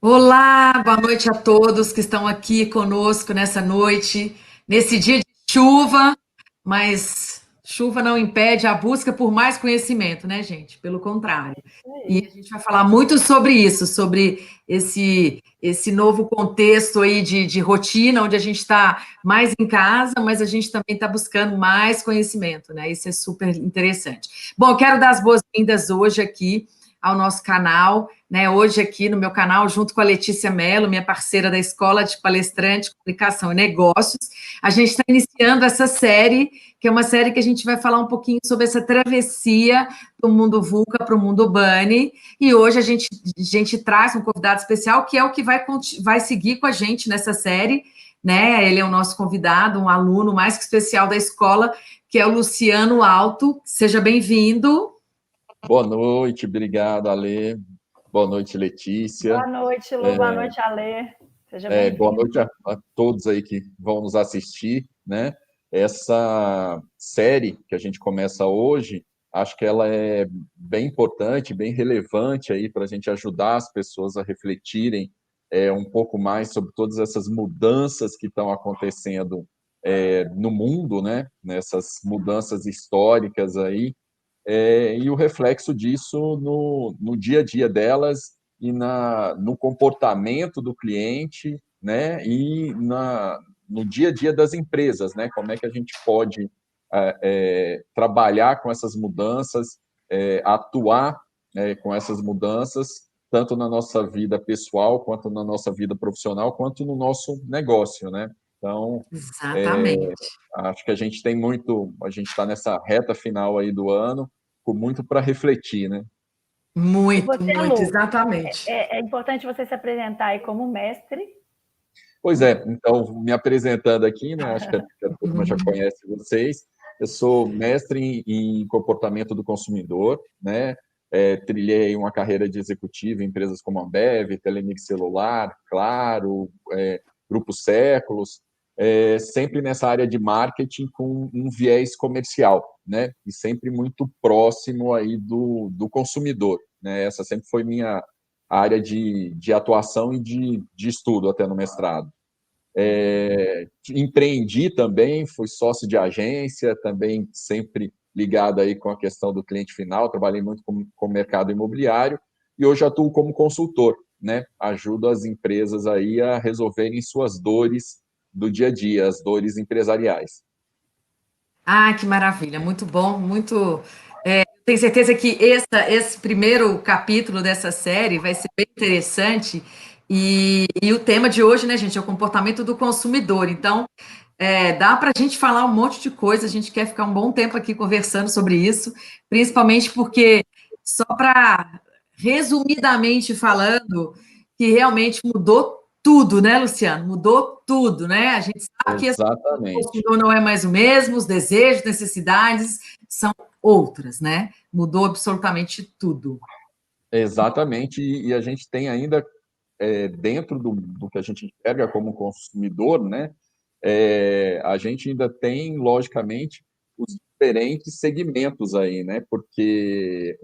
Olá, boa noite a todos que estão aqui conosco nessa noite, nesse dia de chuva, mas chuva não impede a busca por mais conhecimento, né, gente? Pelo contrário. Isso E aí. a gente vai falar muito sobre isso, sobre esse novo contexto aí de rotina, onde a gente está mais em casa, mas a gente também está buscando mais conhecimento, né? Isso é super interessante. Bom, eu quero dar as boas-vindas hoje aqui ao nosso canal, né? Hoje aqui no meu canal, junto com a Letícia Mello, minha parceira da Escola de Palestrante, Comunicação e Negócios, a gente está iniciando essa série, que é uma série que a gente vai falar um pouquinho sobre essa travessia do mundo VUCA para o mundo Bunny, e hoje a gente traz um convidado especial, que é o que vai seguir com a gente nessa série, né? Ele é o nosso convidado, um aluno mais que especial da escola, que é o Luciano Alto. Seja bem-vindo. Boa noite, obrigado, Ale. Boa noite, Letícia. Boa noite, Lu. Boa noite, Alê. Seja Boa bem-vindo. noite a todos aí que vão nos assistir, né? Essa série que a gente começa hoje, acho que ela é bem importante, bem relevante aí para a gente ajudar as pessoas a refletirem um pouco mais sobre todas essas mudanças que estão acontecendo no mundo, né? Nessas mudanças históricas aí, e o reflexo disso no dia a dia delas e no comportamento do cliente, né? E no dia a dia das empresas, né? Como é que a gente pode trabalhar com essas mudanças, atuar com essas mudanças, tanto na nossa vida pessoal, quanto na nossa vida profissional, quanto no nosso negócio, né? Então, Exatamente. acho que a gente está nessa reta final aí do ano, com muito para refletir, né? E Muito, você, muito, Lu, exatamente. é importante você se apresentar aí como mestre. Pois é, então, me apresentando aqui, né, acho que a turma já conhece vocês, eu sou mestre em comportamento do consumidor, né, trilhei uma carreira de executivo em empresas como a Ambev, Telemix Celular, Claro, Grupo Séculos, sempre nessa área de marketing com um viés comercial, né, e sempre muito próximo aí do consumidor, né, essa sempre foi minha área de atuação e de estudo até no mestrado. Empreendi também, fui sócio de agência, também sempre ligado aí com a questão do cliente final, trabalhei muito com o mercado imobiliário e hoje atuo como consultor, né? Ajudo as empresas aí a resolverem suas dores do dia a dia, as dores empresariais. Ah, que maravilha, muito bom, muito. Tenho certeza que esse primeiro capítulo dessa série vai ser bem interessante. E o tema de hoje, né, gente, é o comportamento do consumidor. Então, dá para a gente falar um monte de coisa, a gente quer ficar um bom tempo aqui conversando sobre isso, principalmente porque, só para resumidamente falando, que realmente mudou tudo, né, Luciano? Mudou tudo, né? A gente sabe que o Exatamente. consumidor não é mais o mesmo, os desejos, necessidades são outras, né? Mudou absolutamente tudo. Exatamente, e a gente tem ainda, dentro do que a gente enxerga como consumidor, né, a gente ainda tem, logicamente, os diferentes segmentos aí, né, porque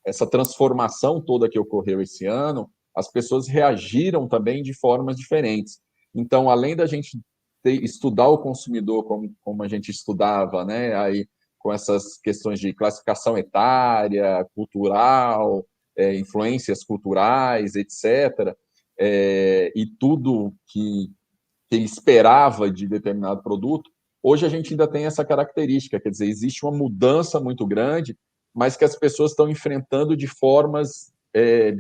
essa transformação toda que ocorreu esse ano, as pessoas reagiram também de formas diferentes. Então, além da gente estudar o consumidor como a gente estudava, né, aí com essas questões de classificação etária, cultural, influências culturais, etc., e tudo que ele esperava de determinado produto, hoje a gente ainda tem essa característica, quer dizer, existe uma mudança muito grande, mas que as pessoas estão enfrentando de formas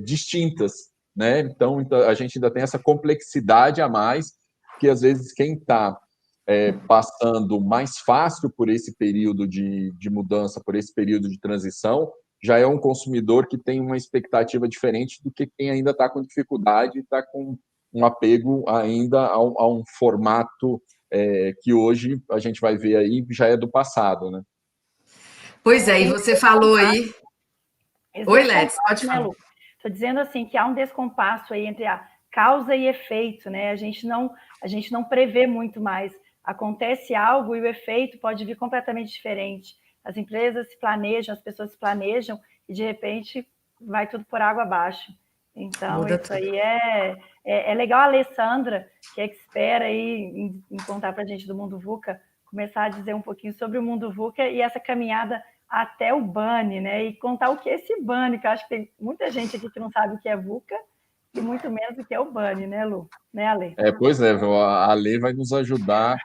distintas, né? Então, a gente ainda tem essa complexidade a mais, que às vezes quem está passando mais fácil por esse período de mudança, por esse período de transição, já é um consumidor que tem uma expectativa diferente do que quem ainda está com dificuldade e está com um apego ainda a um formato que hoje a gente vai ver aí já é do passado, né? Pois é, e Tem um você falou descompasso, aí. esse Oi, Lex, descompasso, pode né, falar. Lu? Estou dizendo assim que há um descompasso aí entre a causa e efeito, né? A gente não prevê muito mais. Acontece algo e o efeito pode vir completamente diferente. As empresas se planejam, as pessoas se planejam e de repente vai tudo por água abaixo. Então, Muda isso tudo. aí é legal a Alessandra, que é expert aí em contar para a gente do mundo VUCA, começar a dizer um pouquinho sobre o mundo VUCA e essa caminhada até o BANI, né? E contar o que é esse BANI, que eu acho que tem muita gente aqui que não sabe o que é VUCA e muito menos o que é o BANI, né, Lu? Né, Ale? Pois é, a lei vai nos ajudar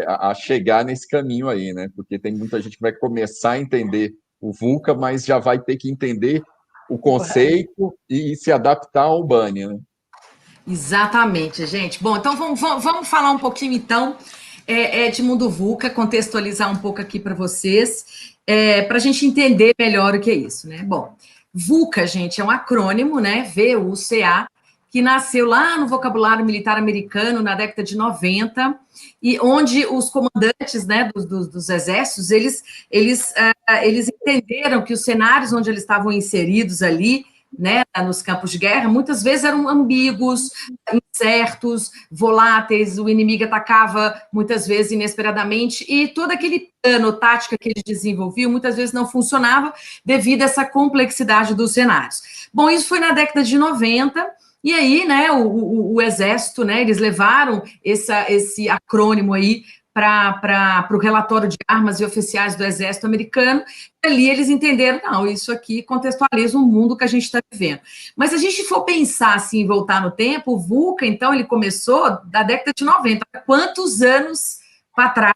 a chegar nesse caminho aí, né? Porque tem muita gente que vai começar a entender o VUCA, mas já vai ter que entender o BANI. conceito e se adaptar ao BANI, né? Exatamente, gente. Bom, então vamos falar um pouquinho, então, de mundo VUCA, contextualizar um pouco aqui para vocês, para a gente entender melhor o que é isso, né? Bom, VUCA, gente, é um acrônimo, né? VUCA, que nasceu lá no vocabulário militar americano na década de 90, e onde os comandantes, né, dos exércitos, eles entenderam que os cenários onde eles estavam inseridos ali, né, nos campos de guerra, muitas vezes eram ambíguos, incertos, voláteis, o inimigo atacava muitas vezes inesperadamente, e todo aquele plano, tática que eles desenvolviam, muitas vezes não funcionava devido a essa complexidade dos cenários. Bom, isso foi na década de 90, e aí, né, o Exército, né, eles levaram esse acrônimo aí para o relatório de armas e oficiais do Exército americano, e ali eles entenderam, não, isso aqui contextualiza o mundo que a gente está vivendo. Mas se a gente for pensar assim, voltar no tempo, o VUCA, então, ele começou da década de 90. Quantos anos para trás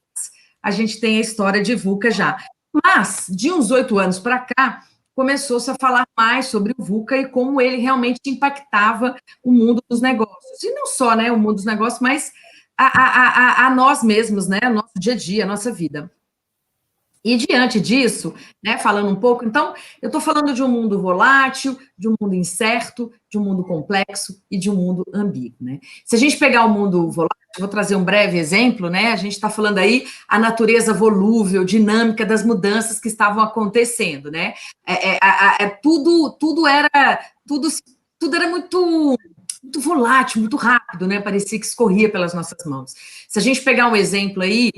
a gente tem a história de VUCA já? Mas, de uns 8 anos para cá, começou-se a falar mais sobre o VUCA e como ele realmente impactava o mundo dos negócios. E não só, né, o mundo dos negócios, mas a nós mesmos, né, o nosso dia a dia, a nossa vida. E diante disso, né, falando um pouco, então, eu estou falando de um mundo volátil, de um mundo incerto, de um mundo complexo e de um mundo ambíguo, né? Se a gente pegar o mundo volátil, vou trazer um breve exemplo, né? A gente está falando aí a natureza volúvel, dinâmica das mudanças que estavam acontecendo, né? Tudo era muito volátil, muito rápido, né? Parecia que escorria pelas nossas mãos. Se a gente pegar um exemplo aí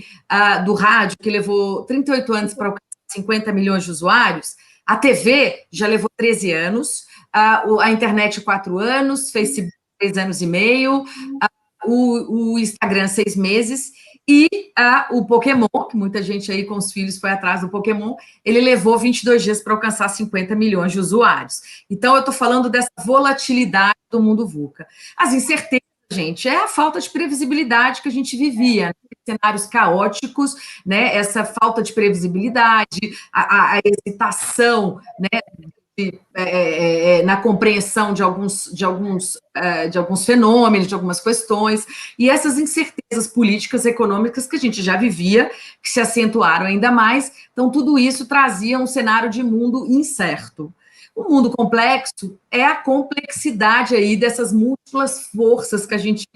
do rádio, que levou 38 anos para alcançar 50 milhões de usuários, a TV já levou 13 anos, a internet 4 anos, Facebook 3 anos e meio, o Instagram 6 meses, e o Pokémon, que muita gente aí com os filhos foi atrás do Pokémon, ele levou 22 dias para alcançar 50 milhões de usuários. Então, eu estou falando dessa volatilidade do mundo VUCA. As incertezas, gente, é a falta de previsibilidade que a gente vivia, né? Cenários caóticos, né? Essa falta de previsibilidade, a hesitação, né? Na compreensão de alguns fenômenos, de algumas questões, e essas incertezas políticas e econômicas que a gente já vivia, que se acentuaram ainda mais. Então, tudo isso trazia um cenário de mundo incerto. O mundo complexo é a complexidade aí dessas múltiplas forças que a gente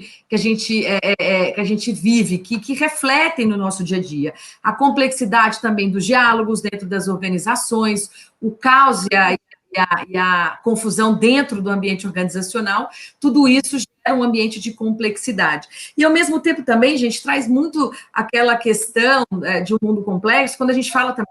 vive, que refletem no nosso dia a dia. A complexidade também dos diálogos dentro das organizações, o caos e a confusão dentro do ambiente organizacional, tudo isso gera um ambiente de complexidade. E, ao mesmo tempo, também, gente, traz muito aquela questão de um mundo complexo, quando a gente fala também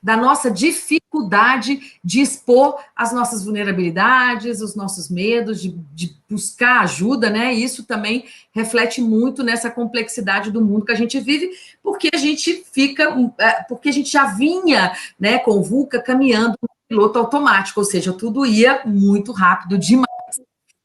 da nossa dificuldade de expor as nossas vulnerabilidades, os nossos medos, de buscar ajuda, né? Isso também reflete muito nessa complexidade do mundo que a gente vive, porque a gente já vinha, né, com o VUCA caminhando no piloto automático, ou seja, tudo ia muito rápido demais.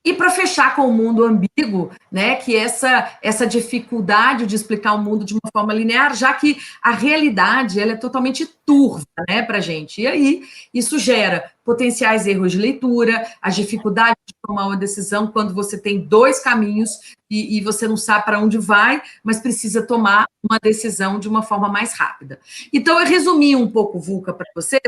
E para fechar com o mundo ambíguo, né, que essa dificuldade de explicar o mundo de uma forma linear, já que a realidade ela é totalmente turva, né, para a gente. E aí isso gera potenciais erros de leitura, a dificuldade de tomar uma decisão quando você tem 2 caminhos e você não sabe para onde vai, mas precisa tomar uma decisão de uma forma mais rápida. Então, eu resumi um pouco o VUCA para vocês,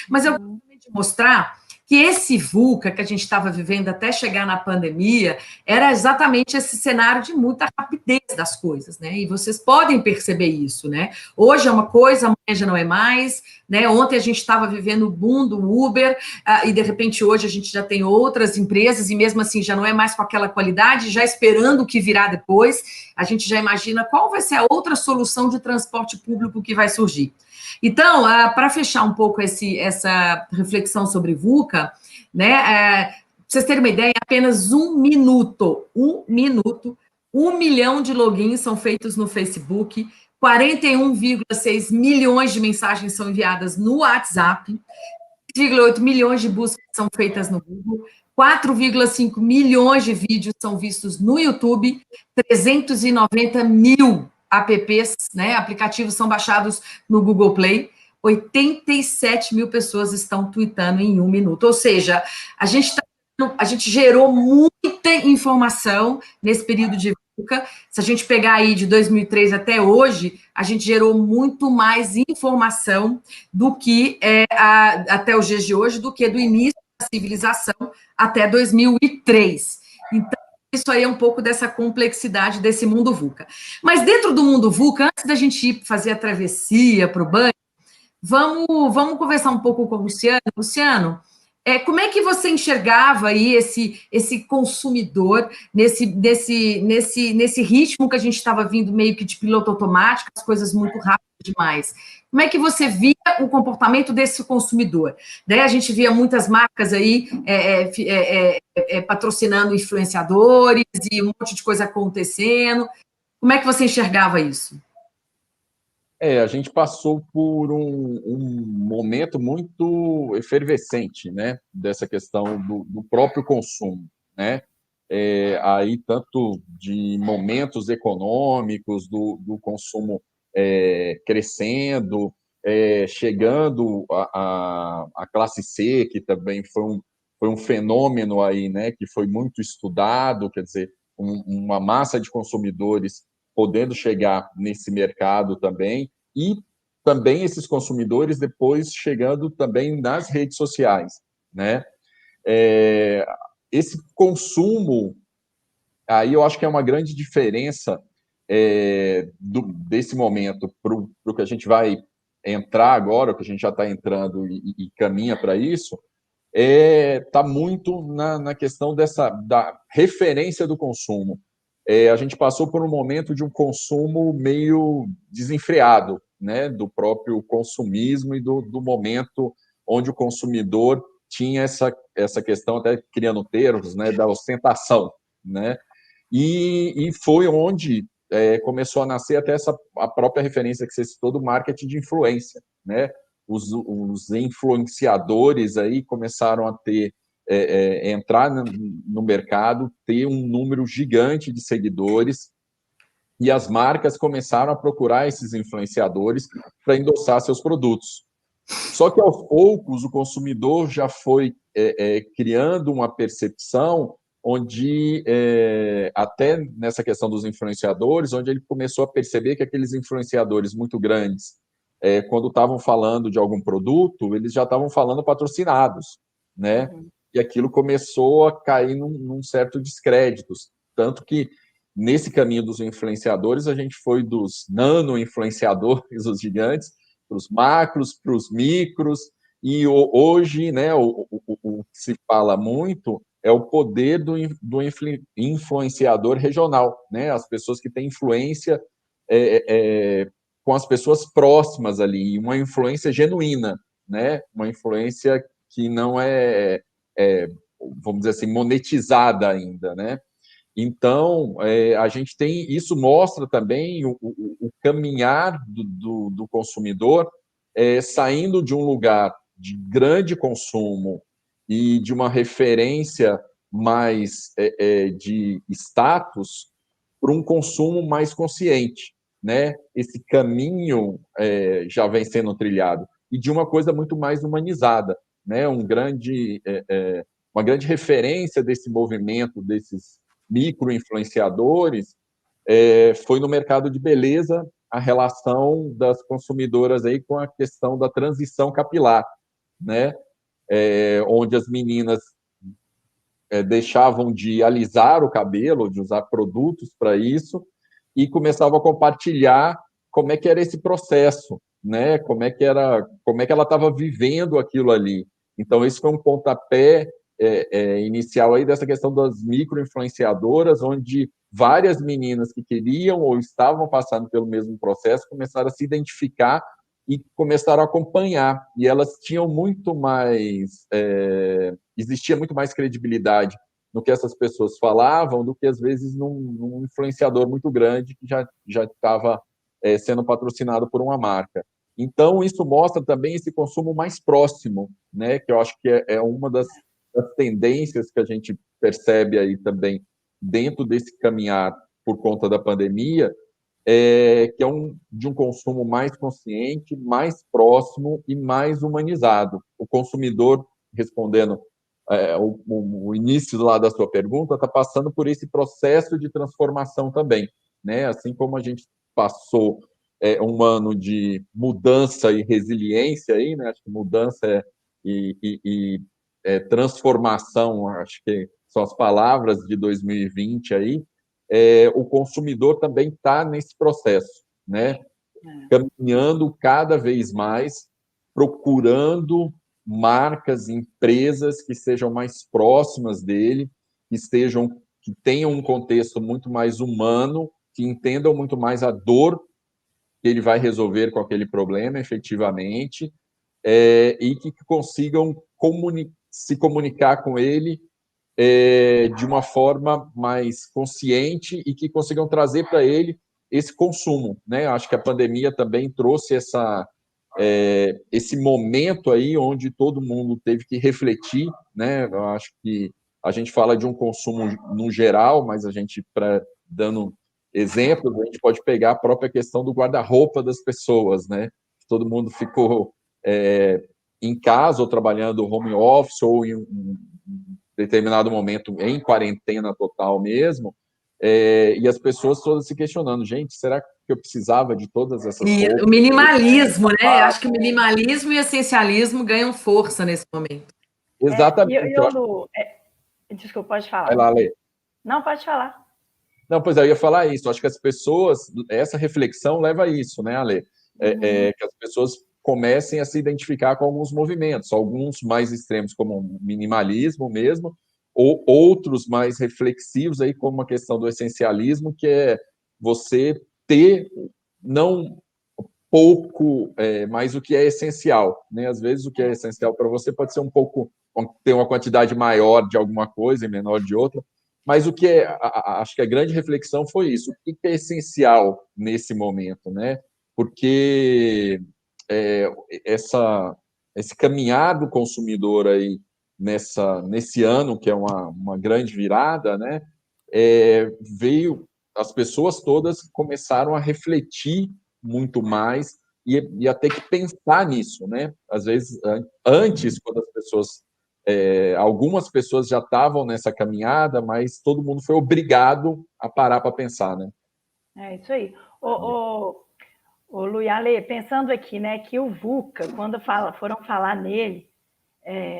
mas eu gostaria de mostrar que esse VUCA que a gente estava vivendo até chegar na pandemia era exatamente esse cenário de muita rapidez das coisas, né? E vocês podem perceber isso, né? Hoje é uma coisa, amanhã já não é mais, né? Ontem a gente estava vivendo o boom do Uber e de repente hoje a gente já tem outras empresas e mesmo assim já não é mais com aquela qualidade, já esperando o que virá depois, a gente já imagina qual vai ser a outra solução de transporte público que vai surgir. Então, para fechar um pouco essa reflexão sobre VUCA, né, vocês terem uma ideia, em apenas 1 minuto, 1 milhão de logins são feitos no Facebook, 41,6 milhões de mensagens são enviadas no WhatsApp, 3,8 milhões de buscas são feitas no Google, 4,5 milhões de vídeos são vistos no YouTube, 390 mil apps, né, aplicativos são baixados no Google Play, 87 mil pessoas estão tweetando em 1 minuto. Ou seja, a gente gerou muita informação nesse período de VUCA. Se a gente pegar aí de 2003 até hoje, a gente gerou muito mais informação do que até os dias de hoje, do que do início da civilização até 2003. Então, isso aí é um pouco dessa complexidade desse mundo VUCA. Mas dentro do mundo VUCA, antes da gente ir fazer a travessia para o banho, vamos conversar um pouco com o Luciano. Luciano, como é que você enxergava aí esse consumidor nesse ritmo que a gente estava vindo meio que de piloto automático, as coisas muito rápidas demais? Como é que você via o comportamento desse consumidor? Daí a gente via muitas marcas aí patrocinando influenciadores e um monte de coisa acontecendo. Como é que você enxergava isso? A gente passou por um momento muito efervescente, né, dessa questão do próprio consumo, né? Aí tanto de momentos econômicos, do consumo crescendo, chegando a classe C, que também foi um fenômeno aí, né, que foi muito estudado, quer dizer, uma massa de consumidores podendo chegar nesse mercado também, e também esses consumidores depois chegando também nas redes sociais, né? Esse consumo, aí eu acho que é uma grande diferença desse momento para o que a gente vai entrar agora, o que a gente já está entrando e caminha para isso, está muito na questão da referência do consumo. A gente passou por um momento de um consumo meio desenfreado, né, do próprio consumismo e do momento onde o consumidor tinha essa questão, até criando termos, né, da ostentação, né, e foi onde começou a nascer até a própria referência que você citou do marketing de influência, né, os influenciadores aí começaram a entrar no mercado, ter um número gigante de seguidores, e as marcas começaram a procurar esses influenciadores para endossar seus produtos. Só que, aos poucos, o consumidor já foi criando uma percepção onde, até nessa questão dos influenciadores, onde ele começou a perceber que aqueles influenciadores muito grandes, quando estavam falando de algum produto, eles já estavam falando patrocinados, né? E aquilo começou a cair num certo descrédito. Tanto que, nesse caminho dos influenciadores, a gente foi dos nano-influenciadores, os gigantes, para os macros, para os micros, e hoje, né, o que se fala muito é o poder do influenciador regional, né? As pessoas que têm influência com as pessoas próximas ali, uma influência genuína, né? Uma influência que não vamos dizer assim, monetizada ainda, né? Então, a gente tem, isso mostra também o caminhar do consumidor, saindo de um lugar de grande consumo e de uma referência mais de status para um consumo mais consciente, né? Esse caminho já vem sendo trilhado, e de uma coisa muito mais humanizada, né? Uma grande referência desse movimento, desses micro-influenciadores, foi no mercado de beleza, a relação das consumidoras aí com a questão da transição capilar, né? Onde as meninas deixavam de alisar o cabelo, de usar produtos para isso, e começavam a compartilhar como é que era esse processo, né? Como é que ela estava vivendo aquilo ali. Então, esse foi um pontapé inicial aí dessa questão das micro-influenciadoras, onde várias meninas que queriam ou estavam passando pelo mesmo processo começaram a se identificar e começaram a acompanhar. E elas tinham muito mais... existia muito mais credibilidade no que essas pessoas falavam do que, às vezes, num influenciador muito grande que já estava sendo patrocinado por uma marca. Então, isso mostra também esse consumo mais próximo, né? Que eu acho que é uma das tendências que a gente percebe aí também dentro desse caminhar por conta da pandemia, que é de um consumo mais consciente, mais próximo e mais humanizado. O consumidor, respondendo o início lá da sua pergunta, está passando por esse processo de transformação também, né? Assim como a gente passou um ano de mudança e resiliência aí, né? Acho que mudança e transformação, acho que são as palavras de 2020 aí. O consumidor também está nesse processo, né? Caminhando cada vez mais, procurando marcas, empresas que sejam mais próximas dele, que tenham um contexto muito mais humano, que entendam muito mais a dor que ele vai resolver com aquele problema, efetivamente, e que consigam se comunicar com ele de uma forma mais consciente e que consigam trazer para ele esse consumo, né? Acho que a pandemia também trouxe esse momento aí onde todo mundo teve que refletir, né? Eu acho que a gente fala de um consumo no geral, mas a gente, dando exemplos, a gente pode pegar a própria questão do guarda-roupa das pessoas, né? Todo mundo ficou em casa ou trabalhando home office ou em um determinado momento em quarentena total mesmo, e as pessoas todas se questionando, gente, será que eu precisava de todas essas E o roupas? minimalismo, né? Acho que o minimalismo e o essencialismo ganham força nesse momento. Exatamente. Lu, desculpa, pode Vai falar. lá, Lê. Não, pode falar. Não, pois eu ia falar isso. Acho que as pessoas, essa reflexão leva a isso, né, Ale? Que as pessoas comecem a se identificar com alguns movimentos, alguns mais extremos, como o minimalismo mesmo, ou outros mais reflexivos, aí, como a questão do essencialismo, que é você ter, não pouco, mas o que é essencial, né? Às vezes o que é essencial para você pode ser ter uma quantidade maior de alguma coisa e menor de outra, mas o que acho que a grande reflexão foi isso. O que é essencial nesse momento, né? Porque esse caminhar do consumidor aí nesse ano, que é uma grande virada, né? As pessoas todas começaram a refletir muito mais e a ter que pensar nisso, né? Às vezes, antes, quando as pessoas algumas pessoas já estavam nessa caminhada, mas todo mundo foi obrigado a parar para pensar, né? É isso aí. Ô Luiale, pensando aqui, né, que o VUCA, quando foram falar nele,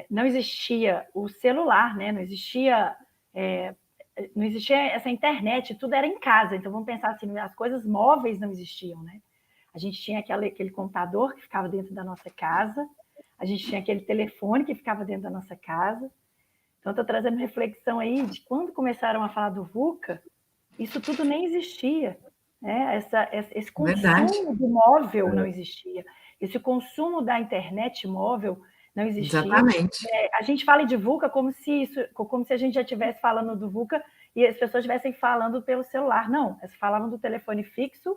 não existia o celular, né? Não existia essa internet, tudo era em casa. Então vamos pensar assim, as coisas móveis não existiam, né? A gente tinha aquele computador que ficava dentro da nossa casa, a gente tinha aquele telefone que ficava dentro da nossa casa. Então, estou trazendo reflexão aí de quando começaram a falar do VUCA, isso tudo nem existia. Né? Esse consumo do móvel não existia. Esse consumo da internet móvel não existia. Exatamente. A gente fala de VUCA como se a gente já estivesse falando do VUCA e as pessoas estivessem falando pelo celular. Não, elas falavam do telefone fixo,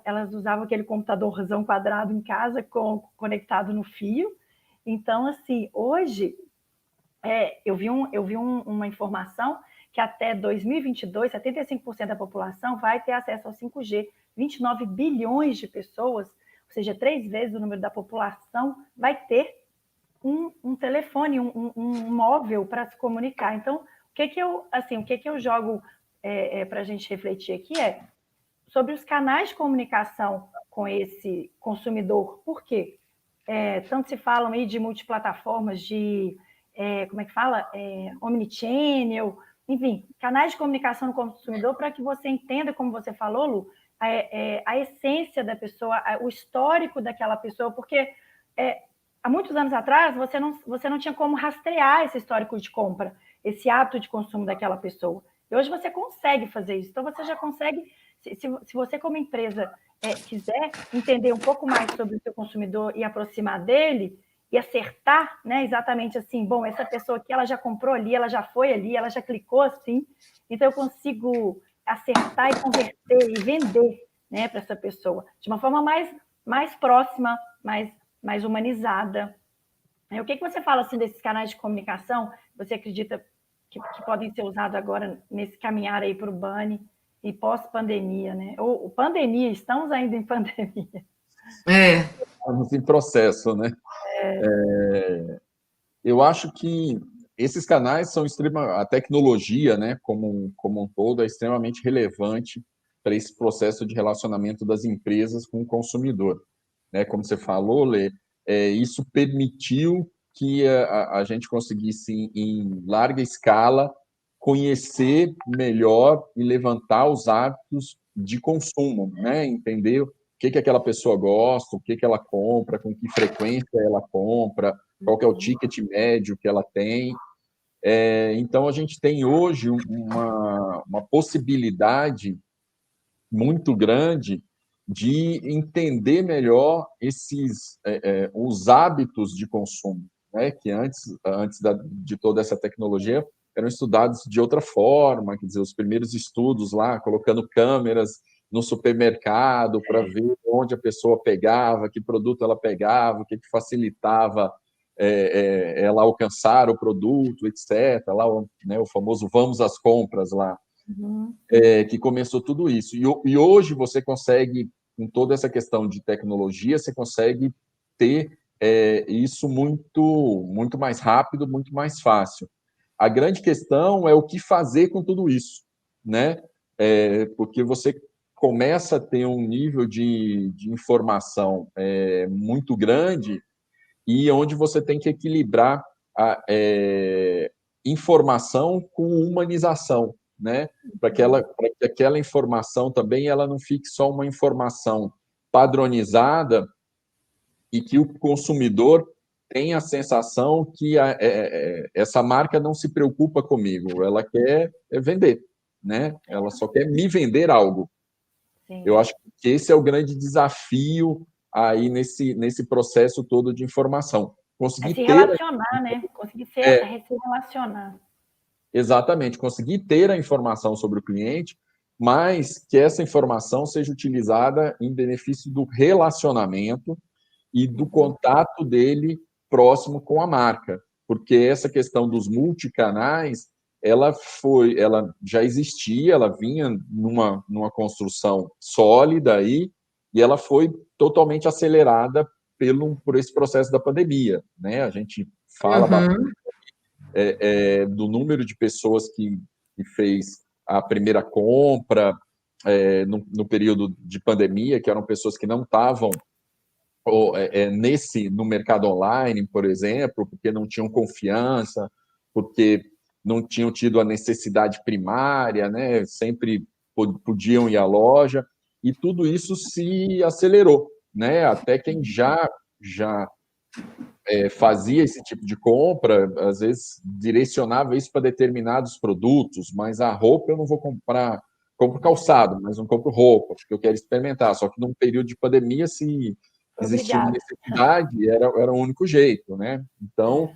elas usavam aquele computadorzão quadrado em casa conectado no fio. Então, assim, hoje eu vi uma informação que até 2022, 75% da população vai ter acesso ao 5G. 29 bilhões de pessoas, ou seja, 3 vezes o número da população, vai ter um telefone, um móvel para se comunicar. Então, o que eu jogo para a gente refletir aqui sobre os canais de comunicação com esse consumidor. Por quê? Tanto se falam aí de multiplataformas, de como é que fala? Omnichannel, enfim, canais de comunicação do consumidor para que você entenda, como você falou, Lu, a essência da pessoa, o histórico daquela pessoa, porque há muitos anos atrás você não tinha como rastrear esse histórico de compra, esse hábito de consumo daquela pessoa. E hoje você consegue fazer isso, então você já consegue se você como empresa quiser entender um pouco mais sobre o seu consumidor e aproximar dele, e acertar, né, exatamente assim, bom, essa pessoa aqui, ela já comprou ali, ela já foi ali, ela já clicou assim, então eu consigo acertar e converter e vender, né, para essa pessoa, de uma forma mais próxima, mais humanizada. O que você fala assim desses canais de comunicação? Você acredita que podem ser usados agora nesse caminhar aí para o Bunny e pós-pandemia, né? Ou pandemia, estamos ainda em pandemia. Estamos em processo, né? Eu acho que esses canais são a tecnologia, né, como um todo, é extremamente relevante para esse processo de relacionamento das empresas com o consumidor, né? Como você falou, Lê, isso permitiu que a gente conseguisse, em larga escala, conhecer melhor e levantar os hábitos de consumo, né? Entender o que aquela pessoa gosta, o que ela compra, com que frequência ela compra, qual que é o ticket médio que ela tem. Então, a gente tem hoje uma possibilidade muito grande de entender melhor os hábitos de consumo, né? Que antes de toda essa tecnologia eram estudados de outra forma, quer dizer, os primeiros estudos lá, colocando câmeras no supermercado para ver onde a pessoa pegava, que produto ela pegava, o que facilitava ela alcançar o produto, etc. Lá, né, o famoso vamos às compras lá. Que começou tudo isso. E hoje você consegue, com toda essa questão de tecnologia, você consegue ter isso muito mais rápido, muito mais fácil. A grande questão é o que fazer com tudo isso, né? Porque você começa a ter um nível de informação muito grande e onde você tem que equilibrar a informação com humanização, né? Para que aquela informação também ela não fique só uma informação padronizada e que o consumidor tenha a sensação que essa marca não se preocupa comigo, ela quer vender, né? Ela só quer me vender algo. Sim. Eu acho que esse é o grande desafio aí nesse processo todo de informação. Conseguir se relacionar, né? Conseguir se relacionar. Exatamente, conseguir ter a informação sobre o cliente, mas que essa informação seja utilizada em benefício do relacionamento e do contato dele próximo com a marca, porque essa questão dos multicanais, ela já existia, ela vinha numa construção sólida aí, e ela foi totalmente acelerada por esse processo da pandemia, né? A gente fala bastante do número de pessoas que fez a primeira compra no período de pandemia, que eram pessoas que não estavam no mercado online, por exemplo, porque não tinham confiança, porque não tinham tido a necessidade primária, né? Sempre podiam ir à loja, e tudo isso se acelerou, né? Até quem já fazia esse tipo de compra, às vezes direcionava isso para determinados produtos, mas a roupa eu não vou comprar, compro calçado, mas não compro roupa, porque eu quero experimentar. Só que num período de pandemia, se existia necessidade, era o único jeito, né? Então,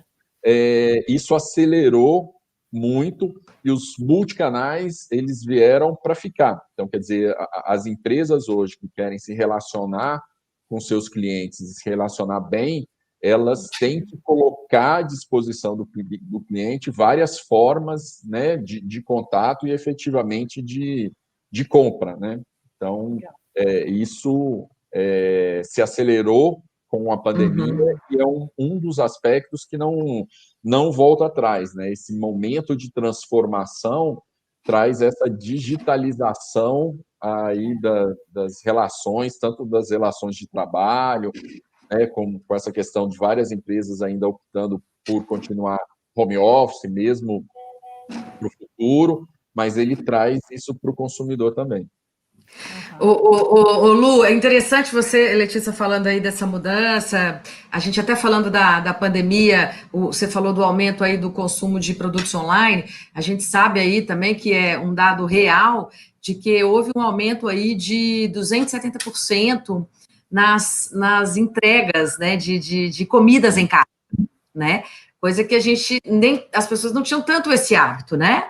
isso acelerou muito e os multicanais, eles vieram para ficar. Então, quer dizer, as empresas hoje que querem se relacionar com seus clientes e se relacionar bem, elas têm que colocar à disposição do cliente várias formas, né, de contato e efetivamente de compra, né? Então, isso se acelerou com a pandemia e é um dos aspectos que não volta atrás, né? Esse momento de transformação traz essa digitalização aí das relações, tanto das relações de trabalho, né, com essa questão de várias empresas ainda optando por continuar home office mesmo para o futuro, mas ele traz isso para o consumidor também. Lu, é interessante você, Letícia, falando aí dessa mudança, a gente até falando da pandemia, você falou do aumento aí do consumo de produtos online, a gente sabe aí também que é um dado real, de que houve um aumento aí de 270% nas entregas, né, de comidas em casa, né? Coisa que a gente as pessoas não tinham tanto esse hábito, né?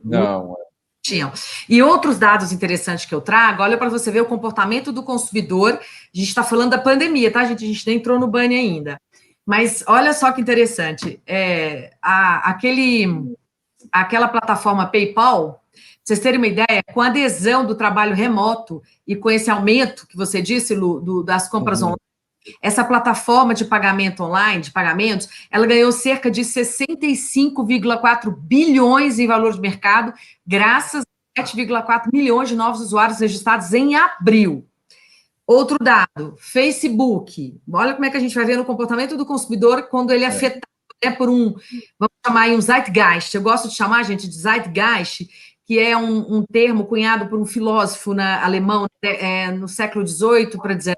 Não. Tinham. E outros dados interessantes que eu trago, olha para você ver o comportamento do consumidor. A gente está falando da pandemia, tá, gente? A gente nem entrou no banho ainda. Mas olha só que interessante. Aquela plataforma PayPal, pra vocês terem uma ideia, com a adesão do trabalho remoto e com esse aumento que você disse, Lu, das compras online, essa plataforma de pagamento online, de pagamentos, ela ganhou cerca de 65,4 bilhões em valor de mercado, graças a 7,4 milhões de novos usuários registrados em abril. Outro dado, Facebook. Olha como é que a gente vai ver no comportamento do consumidor quando ele é afetado, né, por vamos chamar aí um zeitgeist. Eu gosto de chamar, gente, de zeitgeist, que é um termo cunhado por um filósofo alemão no século XVIII para XIX,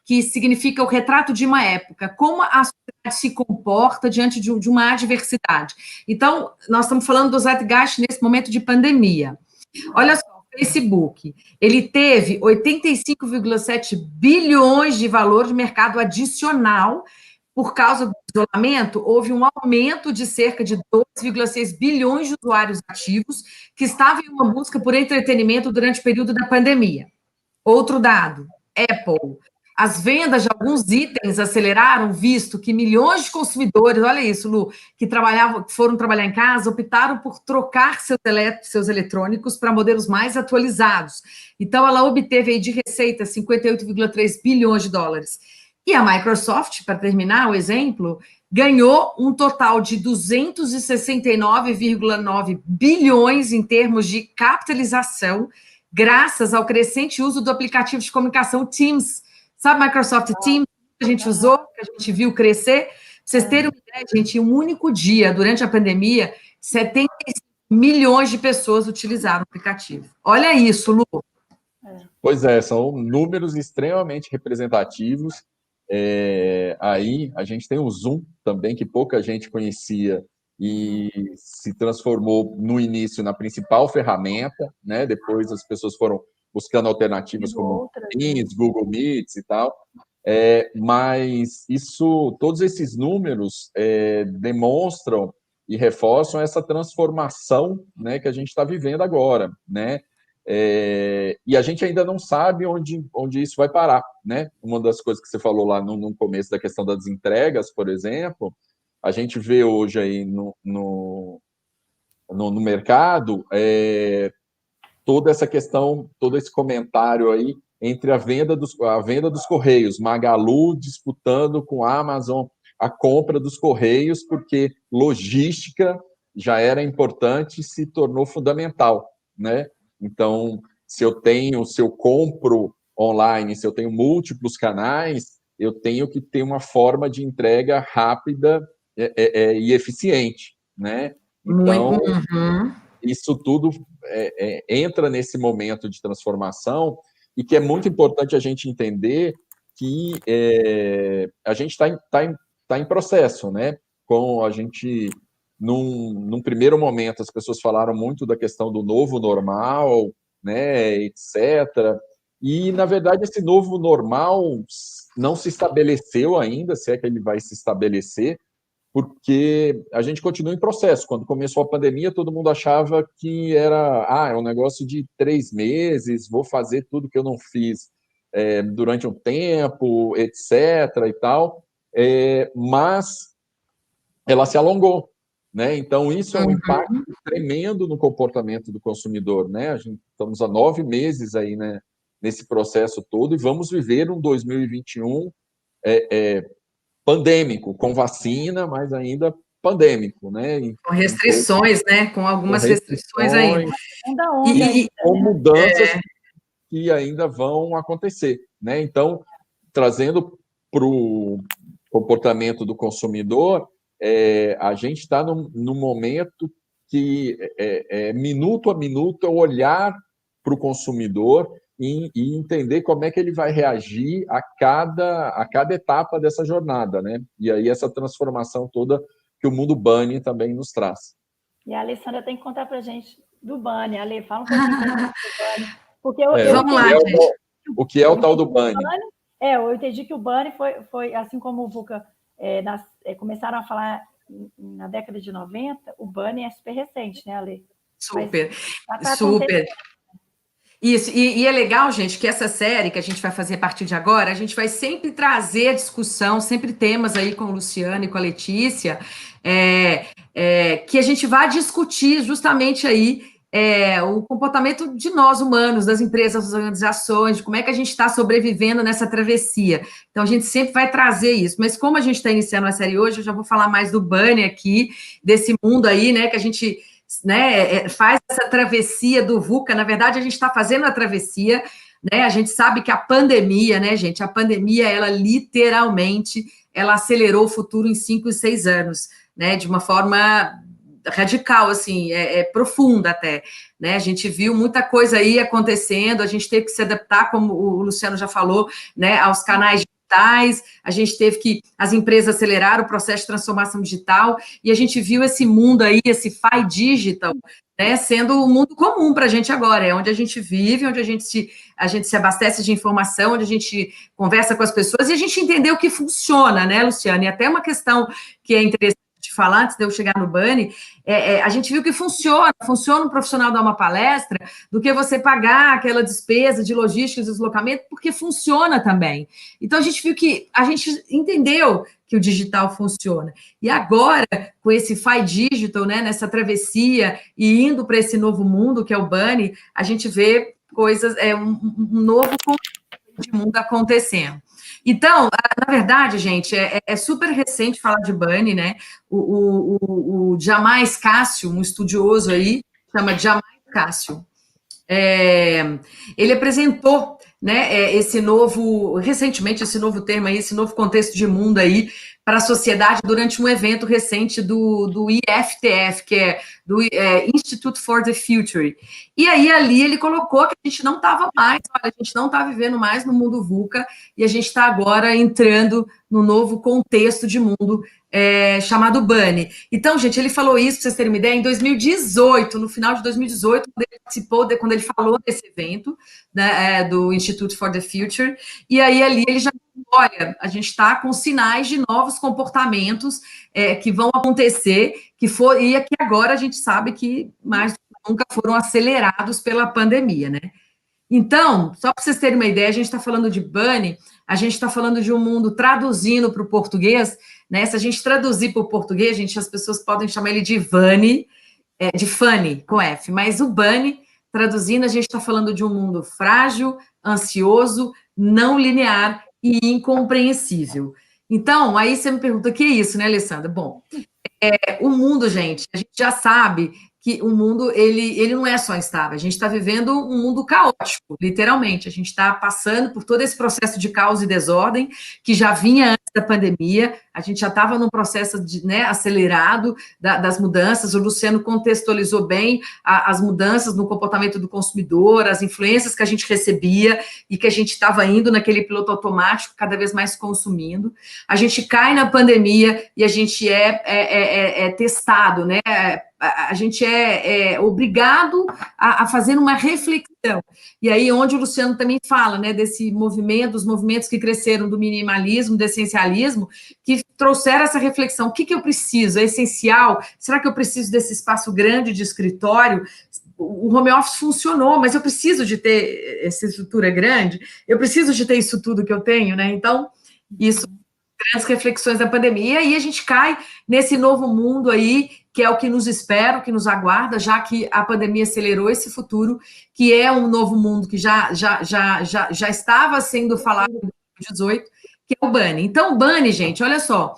que significa o retrato de uma época, como a sociedade se comporta diante de uma adversidade. Então, nós estamos falando do zeitgeist nesse momento de pandemia. Olha só, o Facebook, ele teve 85,7 bilhões de valor de mercado adicional. Por causa do isolamento, houve um aumento de cerca de 2,6 bilhões de usuários ativos que estavam em uma busca por entretenimento durante o período da pandemia. Outro dado, Apple. As vendas de alguns itens aceleraram, visto que milhões de consumidores, olha isso, Lu, que foram trabalhar em casa, optaram por trocar seus eletrônicos para modelos mais atualizados. Então, ela obteve aí de receita 58,3 bilhões de dólares. E a Microsoft, para terminar o exemplo, ganhou um total de 269,9 bilhões em termos de capitalização, graças ao crescente uso do aplicativo de comunicação Teams. Sabe Microsoft Teams, que a gente usou, que a gente viu crescer? Pra vocês terem uma ideia, gente, em um único dia, durante a pandemia, 75 milhões de pessoas utilizaram o aplicativo. Olha isso, Lu. Pois é, são números extremamente representativos. Aí a gente tem o Zoom também, que pouca gente conhecia e se transformou no início na principal ferramenta, né? Depois as pessoas foram buscando alternativas como Teams, Google Meets e tal. Mas todos esses números demonstram e reforçam essa transformação, né, que a gente está vivendo agora, né? E a gente ainda não sabe onde isso vai parar, né? Uma das coisas que você falou lá no começo da questão das entregas, por exemplo, a gente vê hoje aí no mercado toda essa questão, todo esse comentário aí entre a venda dos Correios, Magalu disputando com a Amazon a compra dos Correios, porque logística já era importante e se tornou fundamental, né? Então, se eu compro online, se eu tenho múltiplos canais, eu tenho que ter uma forma de entrega rápida e eficiente, né? Então, isso tudo entra nesse momento de transformação e que é muito importante a gente entender que a gente está em processo, né? Com a gente... Num primeiro momento, as pessoas falaram muito da questão do novo normal, né, etc. E, na verdade, esse novo normal não se estabeleceu ainda, se é que ele vai se estabelecer, porque a gente continua em processo. Quando começou a pandemia, todo mundo achava que é um negócio de 3 meses, vou fazer tudo que eu não fiz durante um tempo, etc. e tal, mas ela se alongou. Né? Então, isso é um impacto tremendo no comportamento do consumidor. Né? Estamos há 9 meses aí, né, nesse processo todo e vamos viver um 2021 pandêmico, com vacina, mas ainda pandêmico. Né? Com restrições, né? Com algumas restrições ainda. Com mudanças que ainda vão acontecer. Né? Então, trazendo para o comportamento do consumidor, a gente está num momento que minuto a minuto é olhar para o consumidor e entender como é que ele vai reagir a cada etapa dessa jornada, né? E aí essa transformação toda que o mundo Bunny também nos traz. E a Alessandra tem que contar para a gente do Bunny. Ale, fala um pouquinho pra gente do Bunny. Porque Vamos lá, gente. O que é o tal do Bunny? Eu entendi que o Bunny foi assim como o VUCA começaram a falar na década de 90, o Bunny é super recente, né, Ale? Super, super. Isso, e é legal, gente, que essa série que a gente vai fazer a partir de agora, a gente vai sempre trazer a discussão, sempre temas aí com o Luciano e com a Letícia, que a gente vai discutir justamente aí o comportamento de nós humanos, das empresas, das organizações, de como é que a gente está sobrevivendo nessa travessia. Então, a gente sempre vai trazer isso. Mas como a gente está iniciando a série hoje, eu já vou falar mais do Bunny aqui, desse mundo aí, né, que a gente... né, faz essa travessia do VUCA. Na verdade, a gente está fazendo a travessia, né? A gente sabe que a pandemia, né, gente? A pandemia, ela literalmente, ela acelerou o futuro em 5 e 6 anos, né? De uma forma radical, assim, profunda até, né? A gente viu muita coisa aí acontecendo, a gente teve que se adaptar, como o Luciano já falou, né, aos canais digitais, a gente teve que, as empresas aceleraram o processo de transformação digital, e a gente viu esse mundo aí, esse FI Digital, né, sendo o mundo comum para a gente agora, é onde a gente vive, onde a gente se abastece de informação, onde a gente conversa com as pessoas, e a gente entendeu que funciona, né, Luciana? E até uma questão que é interessante de falar, antes de eu chegar no Bunny, a gente viu que funciona um profissional dar uma palestra, do que você pagar aquela despesa de logística e deslocamento, porque funciona também. Então, a gente viu que, a gente entendeu que o digital funciona. E agora, com esse FI Digital, né, nessa travessia, e indo para esse novo mundo, que é o Bunny, a gente vê coisas, um novo de mundo acontecendo. Então, na verdade, gente, é super recente falar de Bunny, né? O Jamais Cássio, um estudioso aí, chama Jamais Cássio, ele apresentou, né, recentemente, esse novo termo aí, esse novo contexto de mundo aí para a sociedade durante um evento recente do IFTF, que é do Institute for the Future. E aí, ali, ele colocou que a gente não estava mais, olha, a gente não está vivendo mais no mundo VUCA, e a gente está agora entrando no novo contexto de mundo chamado Bunny. Então, gente, ele falou isso, para vocês terem uma ideia, em 2018, no final de 2018, quando ele participou, quando ele falou desse evento, né, do Institute for the Future, e aí ali ele já olha, a gente está com sinais de novos comportamentos que vão acontecer, e aqui agora a gente sabe que mais do que nunca foram acelerados pela pandemia, né? Então, só para vocês terem uma ideia, a gente está falando de Bunny, a gente está falando de um mundo traduzindo para o português, né? Se a gente traduzir para o português, gente, as pessoas podem chamar ele de Vani, de Funny, com F, mas o Bunny, traduzindo, a gente está falando de um mundo frágil, ansioso, não linear e incompreensível. Então, aí você me pergunta, o que é isso, né, Alessandra? Bom, o mundo, gente, a gente já sabe que o mundo, ele não é só instável, a gente está vivendo um mundo caótico, literalmente, a gente está passando por todo esse processo de caos e desordem, que já vinha antes da pandemia, a gente já estava num processo acelerado das mudanças, o Luciano contextualizou bem as mudanças no comportamento do consumidor, as influências que a gente recebia e que a gente estava indo naquele piloto automático, cada vez mais consumindo, a gente cai na pandemia e a gente é testado, né? A gente é obrigado a fazer uma reflexão. E aí, onde o Luciano também fala, né, desse movimento, dos movimentos que cresceram do minimalismo, do essencialismo, que trouxeram essa reflexão. O que eu preciso? É essencial? Será que eu preciso desse espaço grande de escritório? O home office funcionou, mas eu preciso de ter essa estrutura grande? Eu preciso de ter isso tudo que eu tenho, né? Então, isso, grandes reflexões da pandemia. E aí a gente cai nesse novo mundo aí, que é o que nos espera, o que nos aguarda, já que a pandemia acelerou esse futuro, que é um novo mundo que já estava sendo falado em 2018, que é o Bunny. Então, o Bunny, gente, olha só,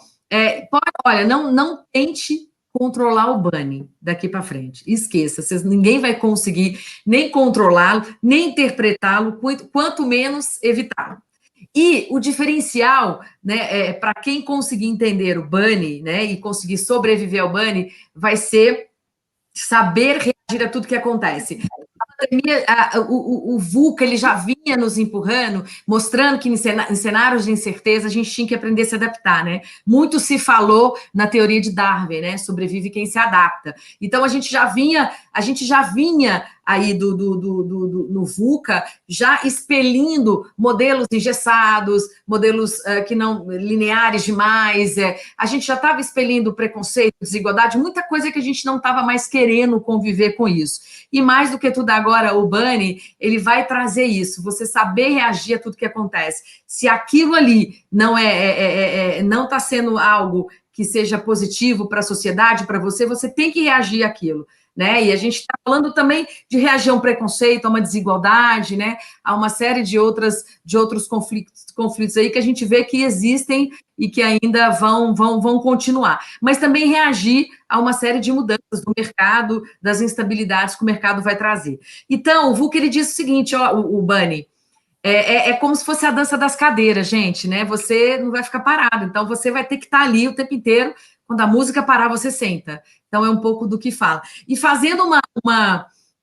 olha, não tente controlar o Bunny daqui para frente. Esqueça, ninguém vai conseguir nem controlá-lo, nem interpretá-lo, quanto menos evitá-lo. E o diferencial, né, para quem conseguir entender o Bunny, né, e conseguir sobreviver ao Bunny, vai ser saber reagir a tudo que acontece. A pandemia, o VUCA ele já vinha nos empurrando, mostrando que em cenários de incerteza a gente tinha que aprender a se adaptar, né? Muito se falou na teoria de Darwin, né? Sobrevive quem se adapta. Então a gente já vinha aí no VUCA, já expelindo modelos engessados, modelos que não lineares demais. A gente já estava expelindo preconceito, desigualdade, muita coisa que a gente não estava mais querendo conviver com isso. E mais do que tudo agora, o Bunny, ele vai trazer isso, você saber reagir a tudo que acontece. Se aquilo ali não está sendo algo que seja positivo para a sociedade, para você, você tem que reagir àquilo. Né? E a gente está falando também de reagir a um preconceito, a uma desigualdade, né? A uma série de outros conflitos aí que a gente vê que existem e que ainda vão continuar. Mas também reagir a uma série de mudanças do mercado, das instabilidades que o mercado vai trazer. Então, o VUCA, ele diz o seguinte, ó, o Bunny, é como se fosse a dança das cadeiras, gente, né? Você não vai ficar parado, então você vai ter que estar ali o tempo inteiro. Quando a música parar, você senta. Então, é um pouco do que fala. E fazendo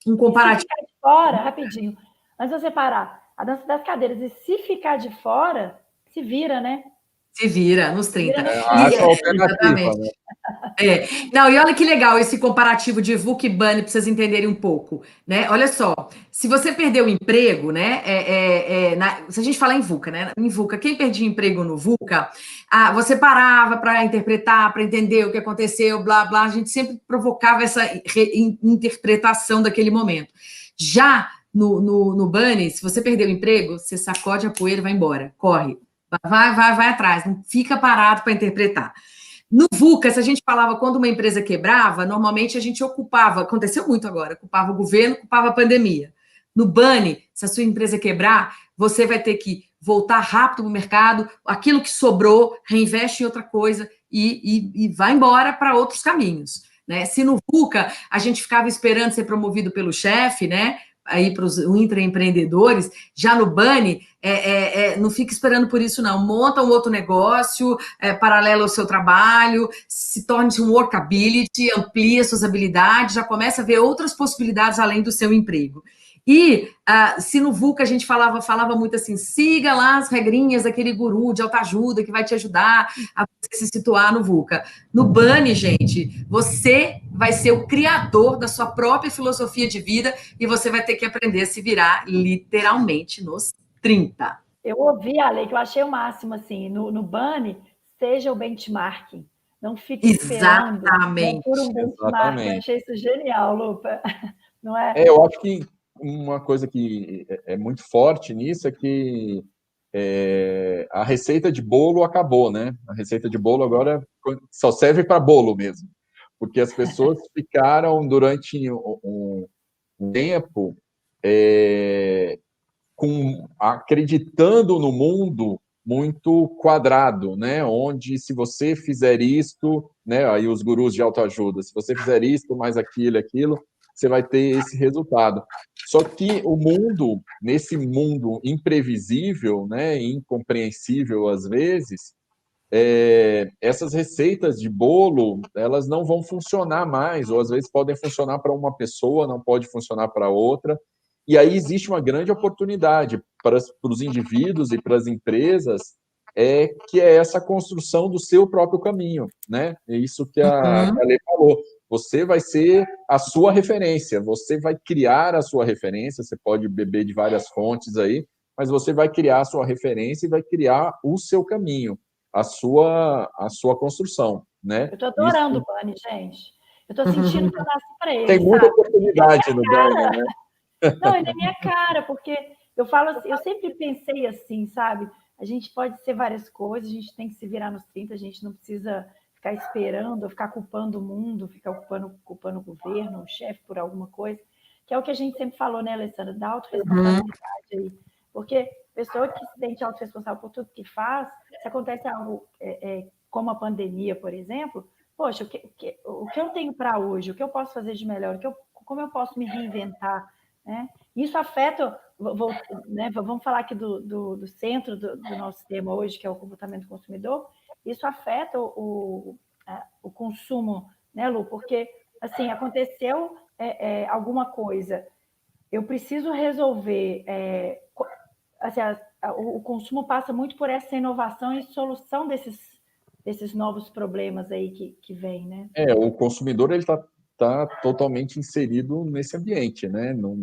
um comparativo... Se ficar de fora, rapidinho, antes de você parar, a dança das cadeiras, e se ficar de fora, se vira, né? Se vira, nos 30. Acha alternativa, né? Não, e olha que legal esse comparativo de VUCA e Bunny, para vocês entenderem um pouco, né? Olha só, se você perdeu o emprego, né? Se a gente falar em VUCA, né? Em VUCA, quem perdia emprego no VUCA, você parava para interpretar, para entender o que aconteceu, blá, blá, a gente sempre provocava essa interpretação daquele momento. Já no Bunny, se você perdeu o emprego, você sacode a poeira e vai embora, corre, vai atrás, não fica parado para interpretar. No VUCA, se a gente falava quando uma empresa quebrava, normalmente a gente ocupava, aconteceu muito agora, ocupava o governo, ocupava a pandemia. No Bunny, se a sua empresa quebrar, você vai ter que voltar rápido para o mercado, aquilo que sobrou, reinveste em outra coisa e vai embora para outros caminhos. Né? Se no VUCA a gente ficava esperando ser promovido pelo chefe, né? Aí para os intraempreendedores, já no Bunny, não fica esperando por isso, não. Monta um outro negócio paralelo ao seu trabalho, se torne um workability, amplia suas habilidades, já começa a ver outras possibilidades além do seu emprego. E se no VUCA a gente falava muito assim, siga lá as regrinhas daquele guru de autoajuda que vai te ajudar a você se situar no VUCA. No Bunny, gente, você vai ser o criador da sua própria filosofia de vida e você vai ter que aprender a se virar literalmente nos 30. Eu ouvi, Ale, que eu achei o máximo, assim, no Bunny, seja o benchmarking. Não fique esperando por um benchmark. Eu achei isso genial, Lupa. Não é? Eu acho que uma coisa que é muito forte nisso é que a receita de bolo acabou, né? A receita de bolo agora só serve para bolo mesmo, porque as pessoas ficaram durante um tempo acreditando no mundo muito quadrado, né? Onde se você fizer isto, né? Aí os gurus de autoajuda, se você fizer isto, mais aquilo, você vai ter esse resultado. Só que o mundo, nesse mundo imprevisível, né? Incompreensível às vezes, essas receitas de bolo, elas não vão funcionar mais, ou às vezes podem funcionar para uma pessoa, não pode funcionar para outra. E aí existe uma grande oportunidade para os indivíduos e para as empresas, que é essa construção do seu próprio caminho, né? É isso que a Lê falou. Você vai ser a sua referência, você vai criar a sua referência, você pode beber de várias fontes aí, mas você vai criar a sua referência e vai criar o seu caminho, a sua construção, né? Eu estou adorando o Bunny, gente. Eu estou sentindo que eu nasci para ele. Tem muita oportunidade no Bunny, né? Não, ele é minha cara, porque eu falo assim, eu sempre pensei assim, sabe? A gente pode ser várias coisas, a gente tem que se virar nos 30, a gente não precisa ficar esperando, ficar culpando o mundo, ficar culpando o governo, o chefe por alguma coisa, que é o que a gente sempre falou, né, Alessandra? Da autorresponsabilidade aí. Porque pessoa que se sente autorresponsável por tudo que faz, se acontece algo como a pandemia, por exemplo, poxa, o que eu tenho para hoje? O que eu posso fazer de melhor? Como eu posso me reinventar? Né? Isso afeta, vamos falar aqui do centro do nosso tema hoje, que é o comportamento do consumidor, isso afeta o consumo, né, Lu? Porque, assim, aconteceu alguma coisa, eu preciso resolver... assim, o consumo passa muito por essa inovação e solução desses novos problemas aí que vem, né? O consumidor ele tá totalmente inserido nesse ambiente, né? Não,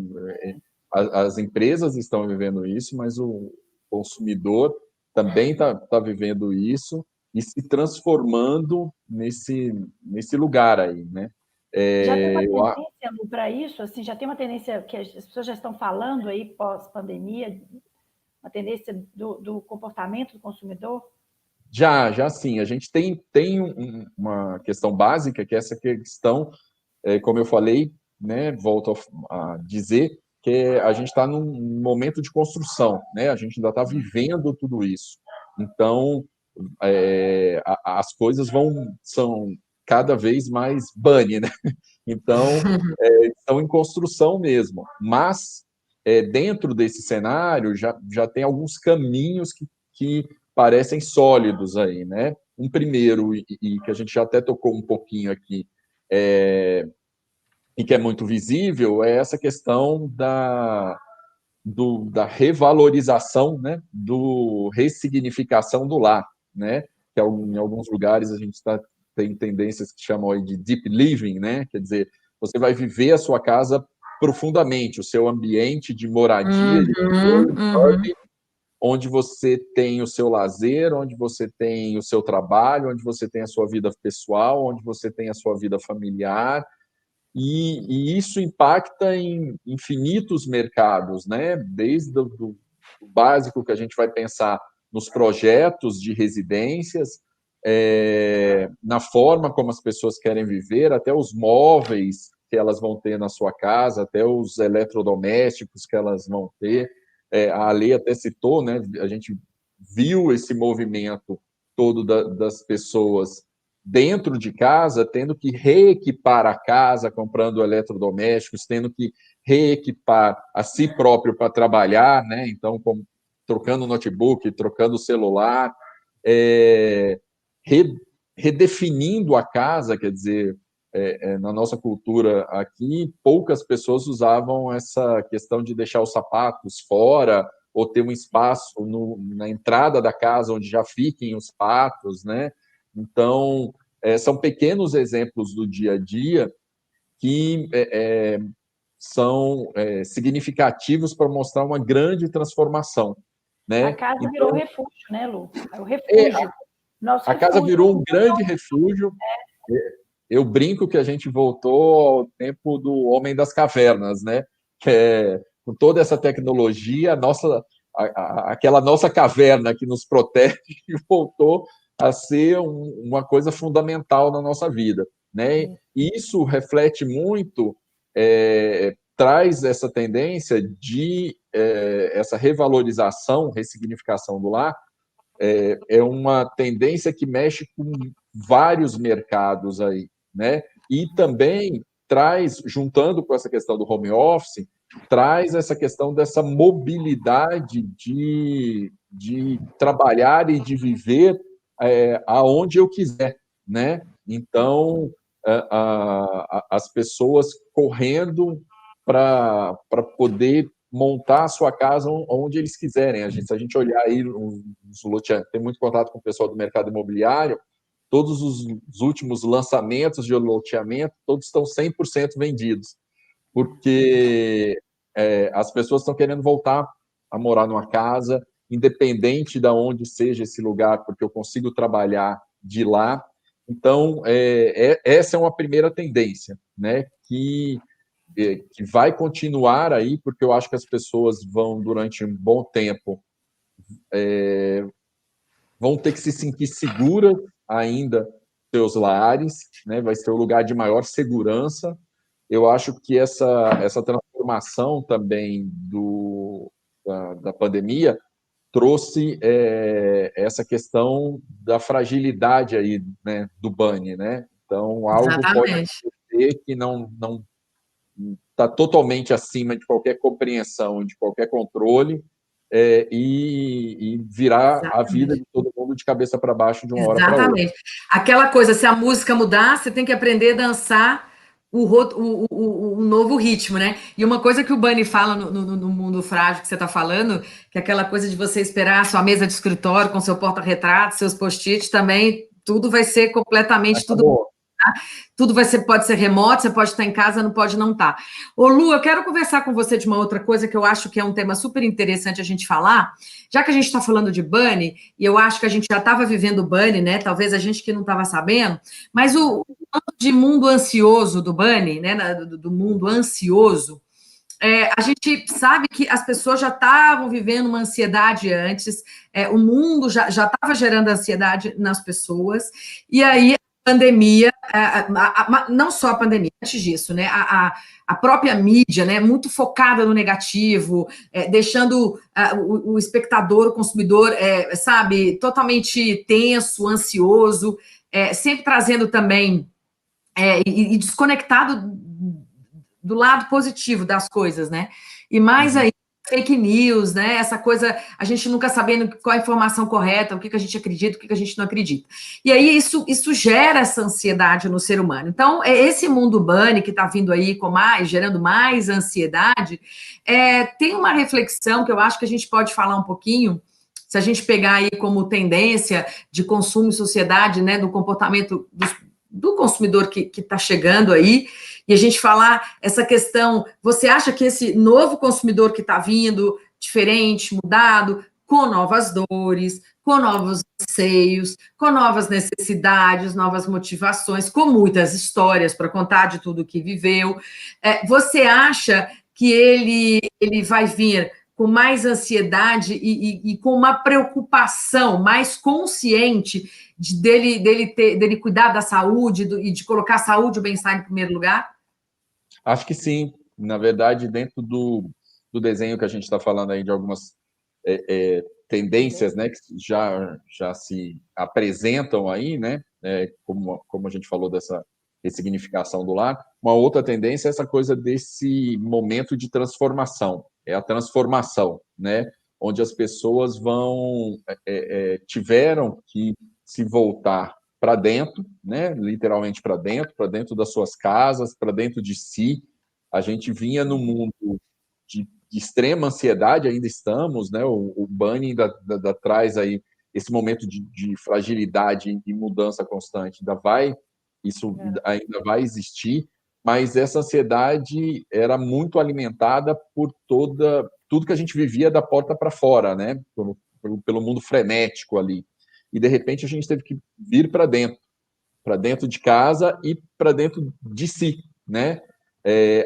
as empresas estão vivendo isso, mas o consumidor também tá vivendo isso e se transformando nesse lugar aí, né? Já tem uma tendência para isso, assim, já tem uma tendência que as pessoas já estão falando aí pós-pandemia, uma tendência do comportamento do consumidor? Já sim, a gente tem uma questão básica, que é essa questão, como eu falei, né, volto a dizer, que a gente está num momento de construção, né, a gente ainda está vivendo tudo isso. Então, as coisas são cada vez mais bunny, né? Então, estão em construção mesmo. Mas, dentro desse cenário, já tem alguns caminhos que parecem sólidos aí, né? Um primeiro, e que a gente já até tocou um pouquinho aqui, e que é muito visível, é essa questão da revalorização, né? Do ressignificação do lar, né? Que em alguns lugares a gente tem tendências que chamam aí de deep living, né? Quer dizer, você vai viver a sua casa profundamente, o seu ambiente de moradia, onde você tem o seu lazer, onde você tem o seu trabalho, onde você tem a sua vida pessoal, onde você tem a sua vida familiar, e isso impacta em infinitos mercados, né? Desde o básico que a gente vai pensar nos projetos de residências, na forma como as pessoas querem viver, até os móveis que elas vão ter na sua casa, até os eletrodomésticos que elas vão ter. A lei até citou, né? A gente viu esse movimento todo das pessoas dentro de casa, tendo que reequipar a casa, comprando eletrodomésticos, tendo que reequipar a si próprio para trabalhar, né? Então, trocando o notebook, trocando o celular, redefinindo a casa, quer dizer, na nossa cultura aqui, poucas pessoas usavam essa questão de deixar os sapatos fora ou ter um espaço na entrada da casa onde já fiquem os patos, né? Então, são pequenos exemplos do dia a dia que são significativos para mostrar uma grande transformação, né? A casa então, virou refúgio, né, Lu? É o refúgio. Nosso a casa refúgio. virou um grande refúgio. Eu brinco que a gente voltou ao tempo do Homem das Cavernas, né? Com toda essa tecnologia, aquela nossa caverna que nos protege voltou a ser uma coisa fundamental na nossa vida, né? E isso reflete muito, traz essa tendência de essa revalorização, ressignificação do lar, é uma tendência que mexe com vários mercados aí, né? E também traz, juntando com essa questão do home office, traz essa questão dessa mobilidade de trabalhar e de viver aonde eu quiser, né? Então, as pessoas correndo para poder montar a sua casa onde eles quiserem. Se a gente olhar aí os loteamentos, tem muito contato com o pessoal do mercado imobiliário, todos os últimos lançamentos de loteamento, todos estão 100% vendidos, porque as pessoas estão querendo voltar a morar numa casa, independente de onde seja esse lugar, porque eu consigo trabalhar de lá. Então, essa é uma primeira tendência, né, que vai continuar aí, porque eu acho que as pessoas vão, durante um bom tempo, vão ter que se sentir seguras ainda nos seus lares, né? Vai ser o lugar de maior segurança. Eu acho que essa transformação também da pandemia trouxe essa questão da fragilidade aí, né, do bunny, né? Então, algo pode acontecer que não está totalmente acima de qualquer compreensão, de qualquer controle, e virar a vida de todo mundo de cabeça para baixo de uma hora para outra. Exatamente. Aquela coisa, se a música mudar, você tem que aprender a dançar o novo ritmo, né? E uma coisa que o Bunny fala no mundo frágil que você está falando, que é aquela coisa de você esperar a sua mesa de escritório com seu porta-retrato, seus post-its também, tudo vai ser completamente tudo. Acabou. Tudo pode ser remoto, você pode estar em casa, não pode não estar. Ô, Lu, eu quero conversar com você de uma outra coisa que eu acho que é um tema super interessante a gente falar, já que a gente está falando de Bunny, e eu acho que a gente já estava vivendo o Bunny, né? Talvez a gente que não estava sabendo, mas o de mundo ansioso do Bunny, né? Do mundo ansioso, a gente sabe que as pessoas já estavam vivendo uma ansiedade antes, o mundo já estava gerando ansiedade nas pessoas, e aí a pandemia, não só a pandemia, antes disso, né, a própria mídia, né, muito focada no negativo, deixando o espectador, o consumidor, sabe, totalmente tenso, ansioso, sempre trazendo também, e desconectado do lado positivo das coisas, né? E mais aí, fake news, né? Essa coisa, a gente nunca sabendo qual a informação correta, o que a gente acredita, o que a gente não acredita. E aí isso gera essa ansiedade no ser humano. Então, esse mundo bunny que está vindo aí gerando mais ansiedade, tem uma reflexão que eu acho que a gente pode falar um pouquinho, se a gente pegar aí como tendência de consumo e sociedade, né, do comportamento do consumidor que está chegando aí, e a gente falar essa questão, você acha que esse novo consumidor que está vindo, diferente, mudado, com novas dores, com novos anseios, com novas necessidades, novas motivações, com muitas histórias para contar de tudo que viveu, você acha que ele vai vir com mais ansiedade e com uma preocupação mais consciente dele cuidar da saúde e de colocar a saúde e o bem-estar em primeiro lugar? Acho que sim. Na verdade, dentro do desenho que a gente está falando aí de algumas tendências, né, que já se apresentam aí, né, como a gente falou dessa ressignificação do lar, uma outra tendência é essa coisa desse momento de transformação, é a transformação, né, onde as pessoas tiveram que se voltar para dentro, né, literalmente para dentro das suas casas, para dentro de si. A gente vinha no mundo de extrema ansiedade, ainda estamos, né? O Bunny ainda traz aí esse momento de fragilidade e mudança constante, isso ainda vai existir, mas essa ansiedade era muito alimentada por tudo que a gente vivia da porta para fora, né? Pelo mundo frenético ali. E de repente a gente teve que vir para dentro de casa e para dentro de si, né?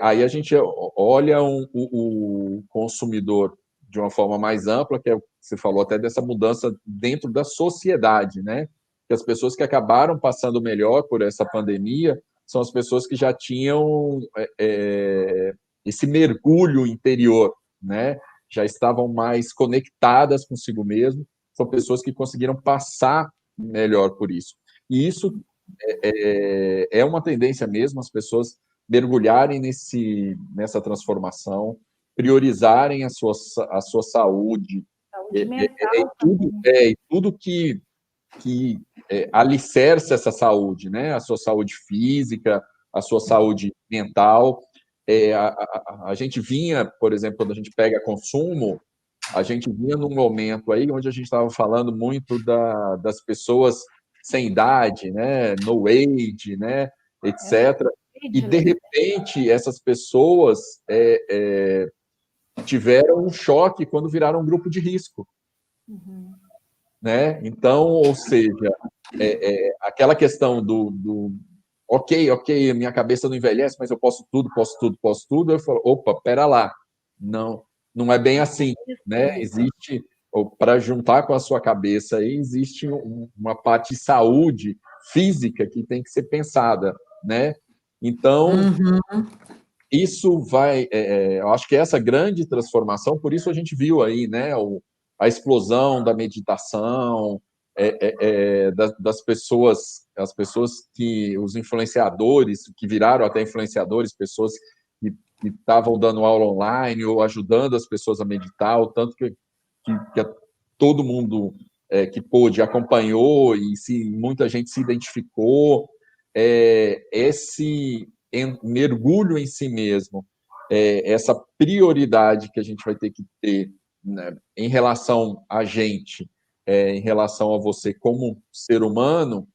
Aí a gente olha o consumidor de uma forma mais ampla, que é o que você falou até dessa mudança dentro da sociedade, né? Que as pessoas que acabaram passando melhor por essa pandemia são as pessoas que já tinham esse mergulho interior, né? Já estavam mais conectadas consigo mesmo, são pessoas que conseguiram passar melhor por isso. E isso é uma tendência mesmo, as pessoas mergulharem nessa transformação, priorizarem a sua saúde, Saúde mental e tudo que alicerce essa saúde, né? A sua saúde física, a sua saúde mental. A gente vinha, por exemplo, quando a gente pega consumo, a gente vinha num momento aí onde a gente estava falando muito das pessoas sem idade, né? No age, né? Etc. E, de repente, essas pessoas tiveram um choque quando viraram um grupo de risco. Né? Então, ou seja, aquela questão ok, minha cabeça não envelhece, mas eu posso tudo, eu falo, opa, pera lá, não é bem assim, né? Existe, para juntar com a sua cabeça aí, existe uma parte de saúde física que tem que ser pensada, né? Então, isso eu acho que essa grande transformação, por isso a gente viu aí, né, a explosão da meditação, das pessoas, as pessoas os influenciadores, que viraram até influenciadores, pessoas que estavam dando aula online ou ajudando as pessoas a meditar, o tanto que todo mundo que pôde acompanhou e muita gente se identificou. mergulho em si mesmo, essa prioridade que a gente vai ter que ter, né, em relação a gente, em relação a você como ser humano,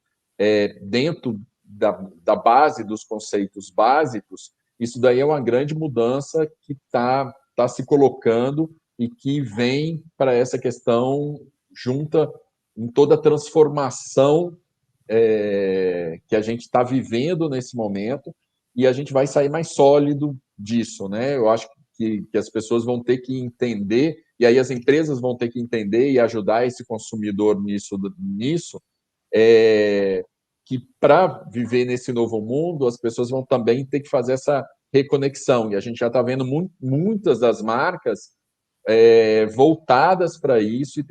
dentro da base dos conceitos básicos, isso daí é uma grande mudança que está se colocando e que vem para essa questão junta em toda a transformação que a gente está vivendo nesse momento, e a gente vai sair mais sólido disso, né? Eu acho que as pessoas vão ter que entender, e aí as empresas vão ter que entender e ajudar esse consumidor nisso, que para viver nesse novo mundo, as pessoas vão também ter que fazer essa reconexão, e a gente já está vendo muitas das marcas voltadas para isso e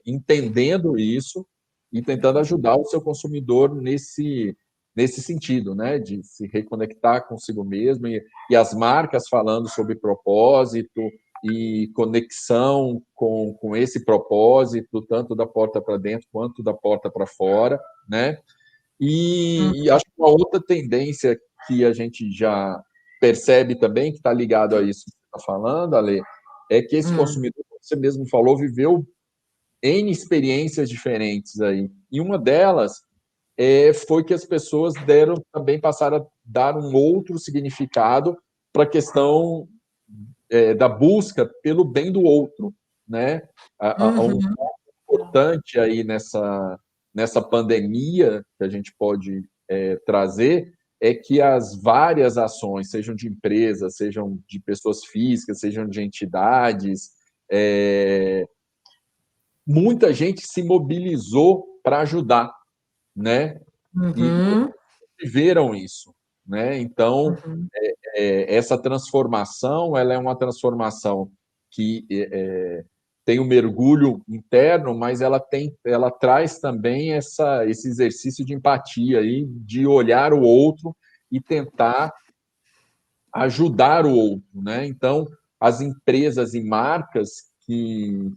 entendendo isso e tentando ajudar o seu consumidor nesse sentido, né, de se reconectar consigo mesmo, e as marcas falando sobre propósito e conexão com esse propósito, tanto da porta para dentro quanto da porta para fora, né? E acho que uma outra tendência que a gente já percebe também, que está ligado a isso que você está falando, Ale, é que esse consumidor, como você mesmo falou, viveu N experiências diferentes aí. E uma delas foi que as pessoas passaram a dar um outro significado para a questão da busca pelo bem do outro, né? Um ponto importante aí nessa pandemia que a gente pode trazer é que as várias ações, sejam de empresas, sejam de pessoas físicas, sejam de entidades, muita gente se mobilizou para ajudar, né? E viveram isso, né? Então, essa transformação, ela é uma transformação que tem um mergulho interno, mas ela traz também esse exercício de empatia aí, de olhar o outro e tentar ajudar o outro, né? Então, as empresas e marcas que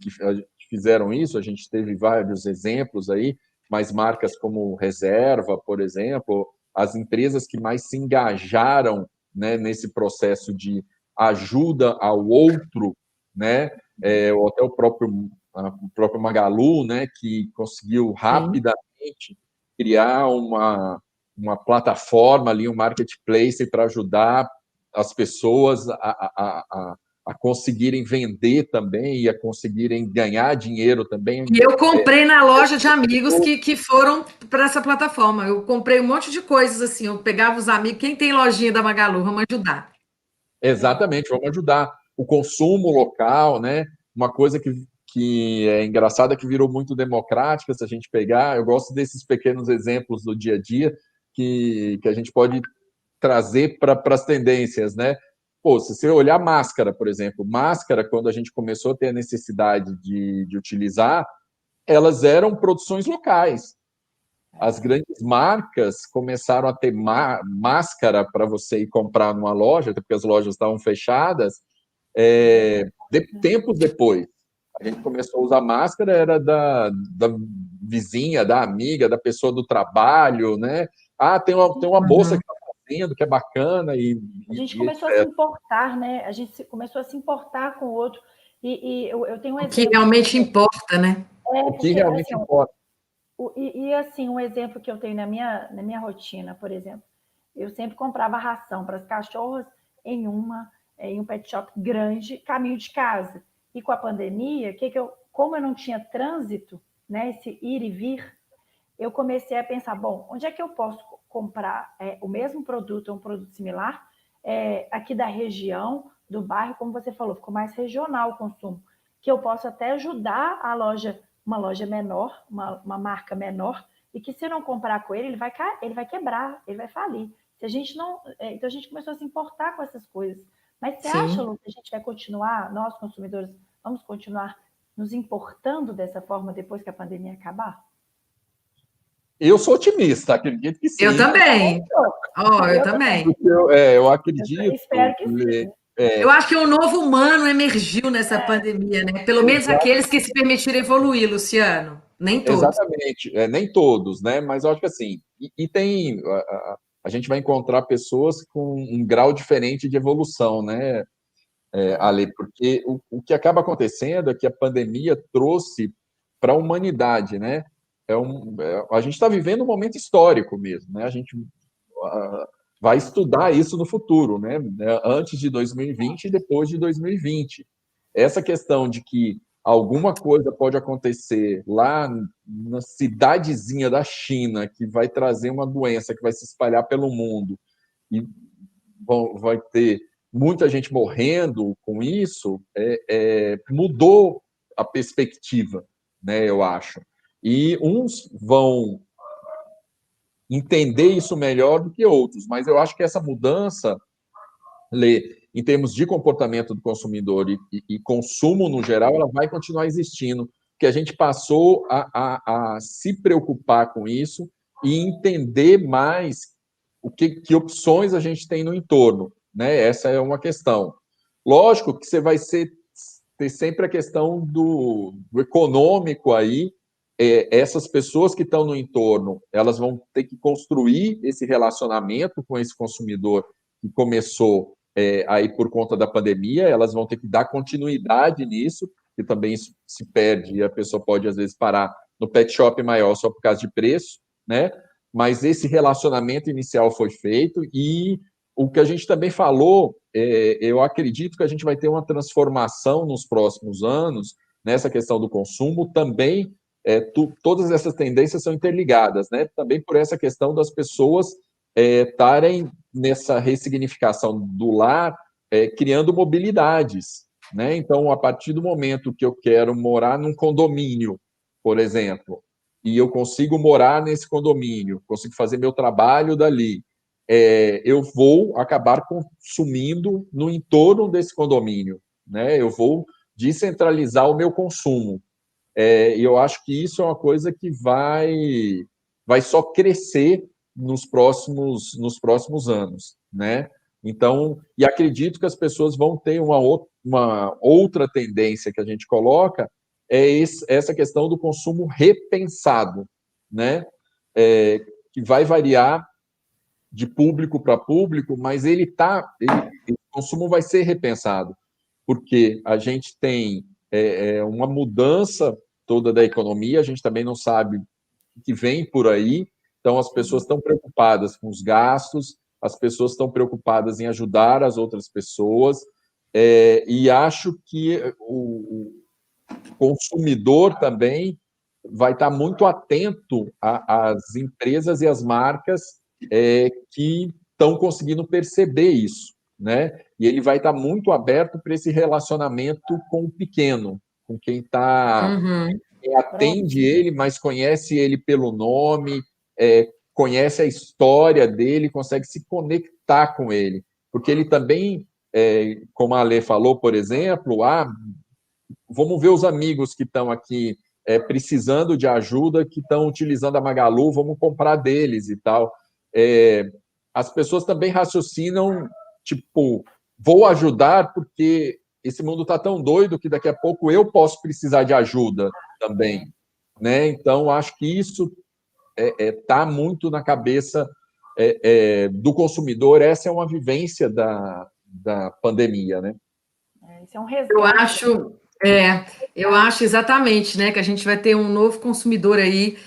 fizeram isso, a gente teve vários exemplos aí, mas marcas como Reserva, por exemplo, as empresas que mais se engajaram, né, nesse processo de ajuda ao outro, né, ou até o próprio Magalu, né, que conseguiu rapidamente criar uma plataforma ali, um marketplace para ajudar as pessoas a conseguirem vender também e a conseguirem ganhar dinheiro também. E eu comprei na loja de amigos que foram para essa plataforma. Eu comprei um monte de coisas assim. Eu pegava os amigos, quem tem lojinha da Magalu, vamos ajudar. Exatamente, vamos ajudar. O consumo local, né? Uma coisa que é engraçada, que virou muito democrática, se a gente pegar. Eu gosto desses pequenos exemplos do dia a dia que a gente pode trazer para as tendências, né? Pô, se você olhar máscara, por exemplo, máscara, quando a gente começou a ter a necessidade de utilizar, elas eram produções locais. As grandes marcas começaram a ter máscara para você ir comprar numa loja, porque as lojas estavam fechadas, tempos depois. A gente começou a usar máscara, era da vizinha, da amiga, da pessoa do trabalho, né? Ah, tem uma moça que está fazendo, que é bacana. A gente começou a se importar, né? A gente começou a se importar com o outro. E eu tenho um exemplo. O que realmente importa, né? O que realmente importa. Assim, um exemplo que eu tenho na minha rotina, por exemplo, eu sempre comprava ração para as cachorras em um pet shop grande, caminho de casa. E com a pandemia, como eu não tinha trânsito, né, esse ir e vir, eu comecei a pensar, bom, onde é que eu posso comprar o mesmo produto, um produto similar, aqui da região, do bairro, como você falou, ficou mais regional o consumo, que eu posso até ajudar uma loja menor, uma marca menor, e que se eu não comprar com ele vai quebrar, ele vai falir. Se a gente não, então a gente começou a se importar com essas coisas. Mas você acha, Lu, que a gente vai continuar, nós consumidores, vamos continuar nos importando dessa forma depois que a pandemia acabar? Eu sou otimista, acredito que sim. Eu também. Eu também. Eu acredito. Eu espero que sim. Eu acho que um novo humano emergiu nessa pandemia, né? Pelo menos aqueles que se permitiram evoluir, Luciano. Nem todos. Exatamente, nem todos, né? Mas eu acho que assim, e tem a gente vai encontrar pessoas com um grau diferente de evolução, né, Ale? Porque o que acaba acontecendo é que a pandemia trouxe para a humanidade, né? A gente está vivendo um momento histórico mesmo, né? A gente vai estudar isso no futuro, né? Antes de 2020 e depois de 2020. Essa questão de que alguma coisa pode acontecer lá na cidadezinha da China que vai trazer uma doença que vai se espalhar pelo mundo e vai ter muita gente morrendo com isso, mudou a perspectiva, né, eu acho. E uns vão entender isso melhor do que outros, mas eu acho que essa mudança, Lê, em termos de comportamento do consumidor e consumo no geral, ela vai continuar existindo, porque a gente passou a se preocupar com isso e entender mais que opções a gente tem no entorno, né? Essa é uma questão. Lógico que você vai ter sempre a questão do econômico aí, essas pessoas que estão no entorno, elas vão ter que construir esse relacionamento com esse consumidor que começou aí por conta da pandemia, elas vão ter que dar continuidade nisso, que também isso se perde e a pessoa pode, às vezes, parar no pet shop maior só por causa de preço, né? Mas esse relacionamento inicial foi feito e o que a gente também falou, eu acredito que a gente vai ter uma transformação nos próximos anos nessa questão do consumo também. Todas essas tendências são interligadas, né? Também por essa questão das pessoas estarem nessa ressignificação do lar, criando mobilidades, né? Então, a partir do momento que eu quero morar num condomínio, por exemplo, e eu consigo morar nesse condomínio, consigo fazer meu trabalho dali, eu vou acabar consumindo no entorno desse condomínio, né? Eu vou descentralizar o meu consumo. E eu acho que isso é uma coisa que vai só crescer nos próximos anos, né? Então, e acredito que as pessoas vão ter uma outra tendência que a gente coloca, essa questão do consumo repensado, né? Que vai variar de público para público, mas o consumo vai ser repensado, porque a gente tem uma mudança toda da economia, a gente também não sabe o que vem por aí, então as pessoas estão preocupadas com os gastos, as pessoas estão preocupadas em ajudar as outras pessoas, e acho que o consumidor também vai estar muito atento às empresas e às marcas que estão conseguindo perceber isso, né? E ele vai estar muito aberto para esse relacionamento com o pequeno, com quem atende ele, mas conhece ele pelo nome, conhece a história dele, consegue se conectar com ele, porque ele também, como a Ale falou, por exemplo, vamos ver os amigos que estão aqui precisando de ajuda, que estão utilizando a Magalu, vamos comprar deles e tal. As pessoas também raciocinam, tipo, vou ajudar porque esse mundo está tão doido que daqui a pouco eu posso precisar de ajuda também, né? Então, acho que isso está muito na cabeça do consumidor. Essa é uma vivência da pandemia, né? Isso é um resgate. Eu acho exatamente, né, que a gente vai ter um novo consumidor aí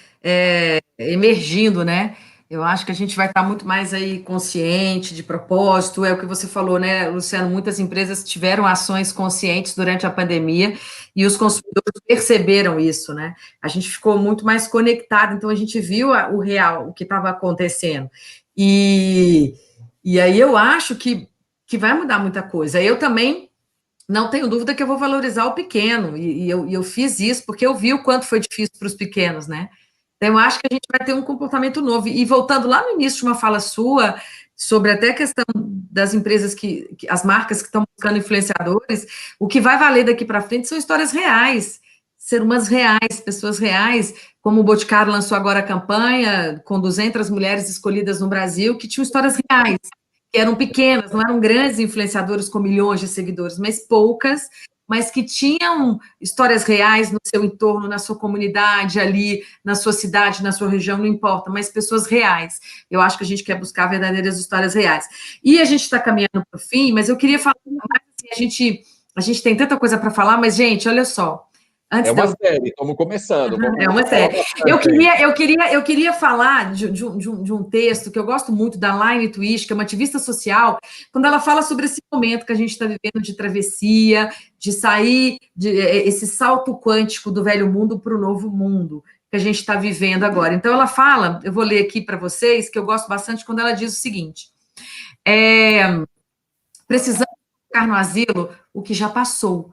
emergindo, né? Eu acho que a gente vai estar muito mais aí consciente de propósito, é o que você falou, né, Luciano? Muitas empresas tiveram ações conscientes durante a pandemia e os consumidores perceberam isso, né? A gente ficou muito mais conectado, então a gente viu o real, o que estava acontecendo. E aí eu acho que vai mudar muita coisa. Eu também não tenho dúvida que eu vou valorizar o pequeno, e eu fiz isso porque eu vi o quanto foi difícil para os pequenos, né? Então, eu acho que a gente vai ter um comportamento novo. E voltando lá no início de uma fala sua, sobre até a questão das empresas as marcas que estão buscando influenciadores, o que vai valer daqui para frente são histórias reais, ser humanos reais, pessoas reais, como o Boticário lançou agora a campanha com 200 mulheres escolhidas no Brasil, que tinham histórias reais. que eram pequenas, não eram grandes influenciadores com milhões de seguidores, mas poucas, mas que tinham histórias reais no seu entorno, na sua comunidade, ali, na sua cidade, na sua região, não importa, mas pessoas reais. Eu acho que a gente quer buscar verdadeiras histórias reais. E a gente está caminhando para o fim, mas eu queria falar mais, assim, a gente tem tanta coisa para falar, mas, gente, olha só. É uma série, estamos começando. É uma série. Eu queria falar de um texto que eu gosto muito, da Laine Twist, que é uma ativista social, quando ela fala sobre esse momento que a gente está vivendo de travessia, de sair, esse salto quântico do velho mundo para o novo mundo que a gente está vivendo agora. Então, ela fala, eu vou ler aqui para vocês, que eu gosto bastante, quando ela diz o seguinte: precisamos colocar no asilo o que já passou,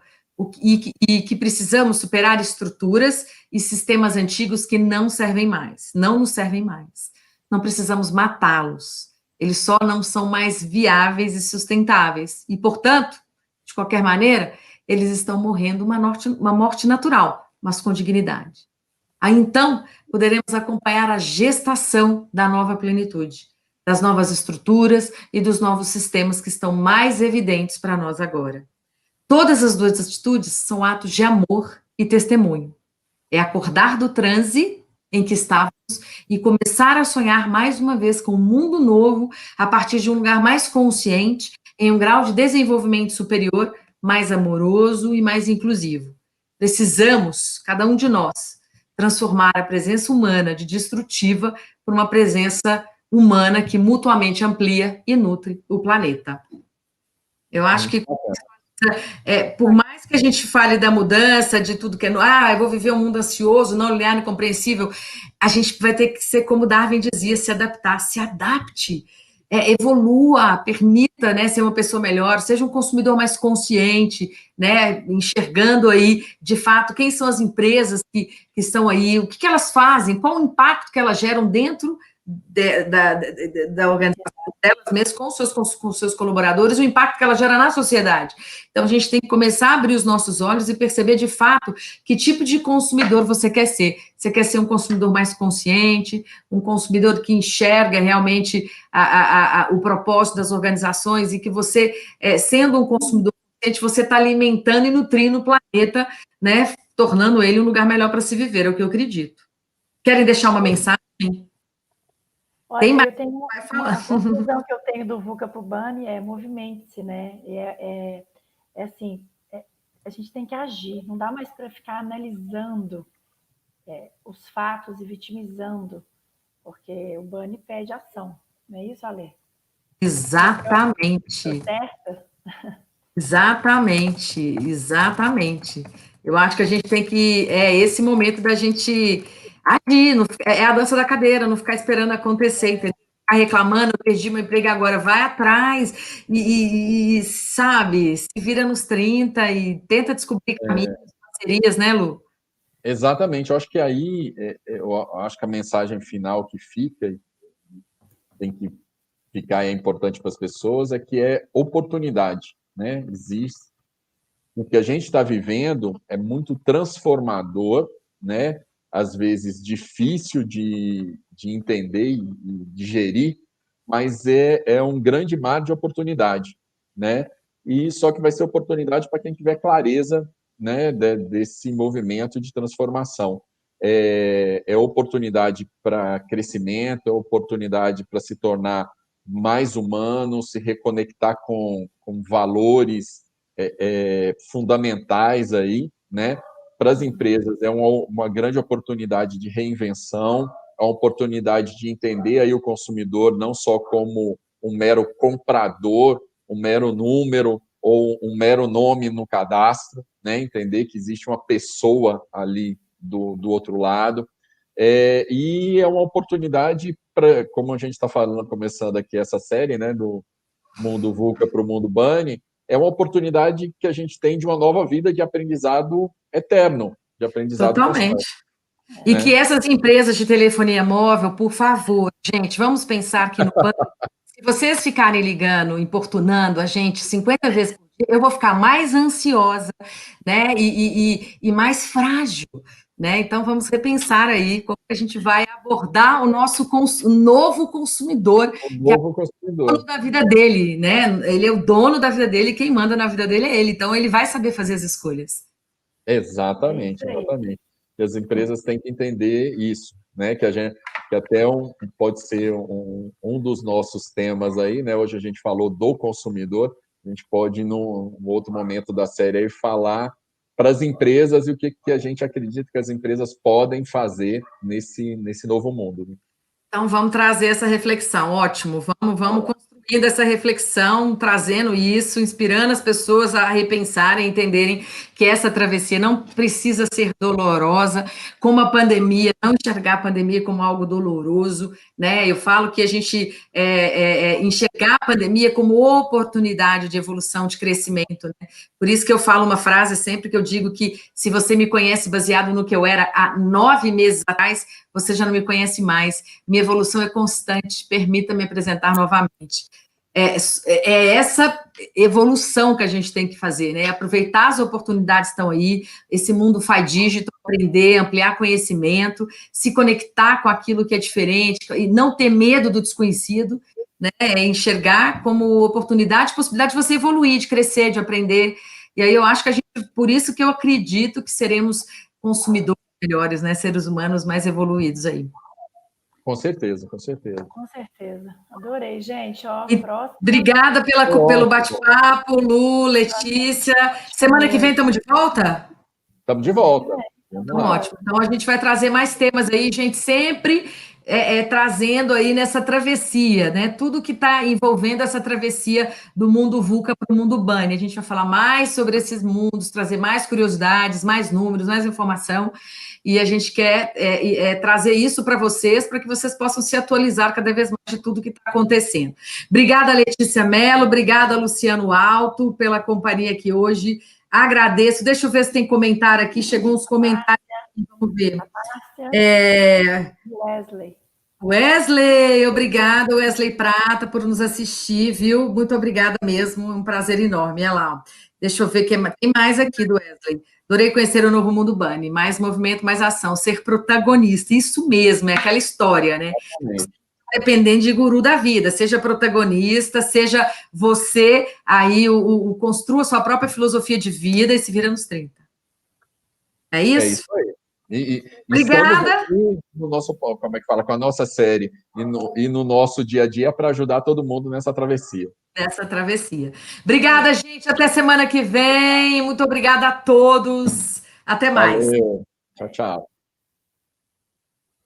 e que precisamos superar estruturas e sistemas antigos que não servem mais, não nos servem mais. Não precisamos matá-los, eles só não são mais viáveis e sustentáveis, e, portanto, de qualquer maneira, eles estão morrendo uma morte natural, mas com dignidade. Aí, então, poderemos acompanhar a gestação da nova plenitude, das novas estruturas e dos novos sistemas que estão mais evidentes para nós agora. Todas as duas atitudes são atos de amor e testemunho. É acordar do transe em que estávamos e começar a sonhar mais uma vez com um mundo novo a partir de um lugar mais consciente, em um grau de desenvolvimento superior, mais amoroso e mais inclusivo. Precisamos, cada um de nós, transformar a presença humana de destrutiva por uma presença humana que mutuamente amplia e nutre o planeta. Eu acho que por mais que a gente fale da mudança, de tudo que é, eu vou viver um mundo ansioso, não linear, incompreensível, a gente vai ter que ser, como Darwin dizia, se adaptar, se adapte, evolua, permita, né, ser uma pessoa melhor, seja um consumidor mais consciente, né, enxergando aí, de fato, quem são as empresas que estão aí, o que elas fazem, qual o impacto que elas geram dentro da organização delas mesmas, com seus colaboradores, o impacto que ela gera na sociedade. Então, a gente tem que começar a abrir os nossos olhos e perceber, de fato, que tipo de consumidor você quer ser. Você quer ser um consumidor mais consciente, um consumidor que enxerga realmente o propósito das organizações e que você, sendo um consumidor consciente, você está alimentando e nutrindo o planeta, né, tornando ele um lugar melhor para se viver, é o que eu acredito. Querem deixar uma mensagem? Olha, Tem mais? eu tenho a conclusão que eu tenho do VUCA para o BANI é movimente-se, né? Assim, a gente tem que agir, não dá mais para ficar analisando os fatos e vitimizando, porque o BANI pede ação, não é isso, Alê? Exatamente. Certo? Exatamente. Eu acho que a gente tem que, esse momento da gente agir, é a dança da cadeira, não ficar esperando acontecer, entendeu? Ficar reclamando, eu perdi meu emprego agora, vai atrás e sabe, se vira nos 30 e tenta descobrir caminhos, parcerias, né, Lu? Exatamente, eu acho que aí, eu acho que a mensagem final que fica, tem que ficar, é importante para as pessoas, é que é oportunidade, né? Existe. O que a gente está vivendo é muito transformador, né? Às vezes difícil de entender e digerir, mas é um grande mar de oportunidade, né? E só que vai ser oportunidade para quem tiver clareza, né, desse movimento de transformação. É oportunidade para crescimento, é oportunidade para se tornar mais humano, se reconectar com valores fundamentais aí, né? Para as empresas é uma grande oportunidade de reinvenção, é uma oportunidade de entender aí o consumidor não só como um mero comprador, um mero número ou um mero nome no cadastro, né? Entender que existe uma pessoa ali do outro lado. E é uma oportunidade para, como a gente está falando, começando aqui essa série, né, do mundo VUCA para o mundo BANI, é uma oportunidade que a gente tem de uma nova vida de aprendizado eterno, de aprendizado Totalmente. constante. E que essas empresas de telefonia móvel, por favor, gente, vamos pensar que no banco, se vocês ficarem ligando, importunando a gente 50 vezes por eu vou ficar mais ansiosa, né, e mais frágil, né? Então, vamos repensar aí como a gente vai abordar o nosso novo consumidor, O que é novo o dono consumidor. da vida dele, né? Ele é o dono da vida dele, quem manda na vida dele é ele, então ele vai saber fazer as escolhas. É Exatamente, isso aí. exatamente. E as empresas têm que entender isso, né? Que até pode ser um dos nossos temas aí, né? Hoje a gente falou do consumidor, a gente pode, num outro momento da série, aí, falar para as empresas e o que a gente acredita que as empresas podem fazer nesse novo mundo, né? Então, vamos trazer essa reflexão. Ótimo, vamos construindo essa reflexão, trazendo isso, inspirando as pessoas a repensarem, entenderem que essa travessia não precisa ser dolorosa, como a pandemia, não enxergar a pandemia como algo doloroso, né? Eu falo que a gente enxergar a pandemia como oportunidade de evolução, de crescimento, né? Por isso que eu falo uma frase sempre que eu digo que se você me conhece baseado no que eu era há 9 meses atrás, você já não me conhece mais. Minha evolução é constante, permita-me apresentar novamente. É essa evolução que a gente tem que fazer, né? Aproveitar as oportunidades que estão aí, esse mundo faz dígito, aprender, ampliar conhecimento, se conectar com aquilo que é diferente e não ter medo do desconhecido, né? Enxergar como oportunidade, possibilidade de você evoluir, de crescer, de aprender. E aí eu acho que a gente, por isso que eu acredito que seremos consumidores melhores, né? Seres humanos mais evoluídos aí. Com certeza, com certeza. Com certeza. Adorei, gente. Ó, E próxima. obrigada pelo bate-papo, Lu, Letícia. Semana que vem estamos de volta? Estamos de volta. Vamos Então, lá. ótimo. Então, a gente vai trazer mais temas aí, gente, sempre trazendo aí nessa travessia, né? Tudo que está envolvendo essa travessia do mundo VUCA para o mundo BANI. A gente vai falar mais sobre esses mundos, trazer mais curiosidades, mais números, mais informação. E a gente quer trazer isso para que vocês possam se atualizar cada vez mais de tudo que está acontecendo. Obrigada, Letícia Mello, obrigada, Luciano Alto, pela companhia aqui hoje. Agradeço. Deixa eu ver se tem comentário aqui. Chegou uns comentários aqui, vamos ver. Wesley, obrigada, Wesley Prata, por nos assistir, viu? Muito obrigada mesmo, é um prazer enorme. Olha lá, deixa eu ver quem tem mais aqui do Wesley. Adorei conhecer o novo mundo BANI. Mais movimento, mais ação, ser protagonista. Isso mesmo, é aquela história, né? Dependendo de guru da vida, seja protagonista, seja você aí construa sua própria filosofia de vida e se vira nos 30. É isso? É isso aí. E Obrigada. Estamos aqui no nosso, como é que fala, com a nossa série e no nosso dia a dia para ajudar todo mundo nessa travessia. Nessa travessia. Obrigada, gente. Até semana que vem. Muito obrigada a todos. Até mais. Valeu. Tchau, tchau.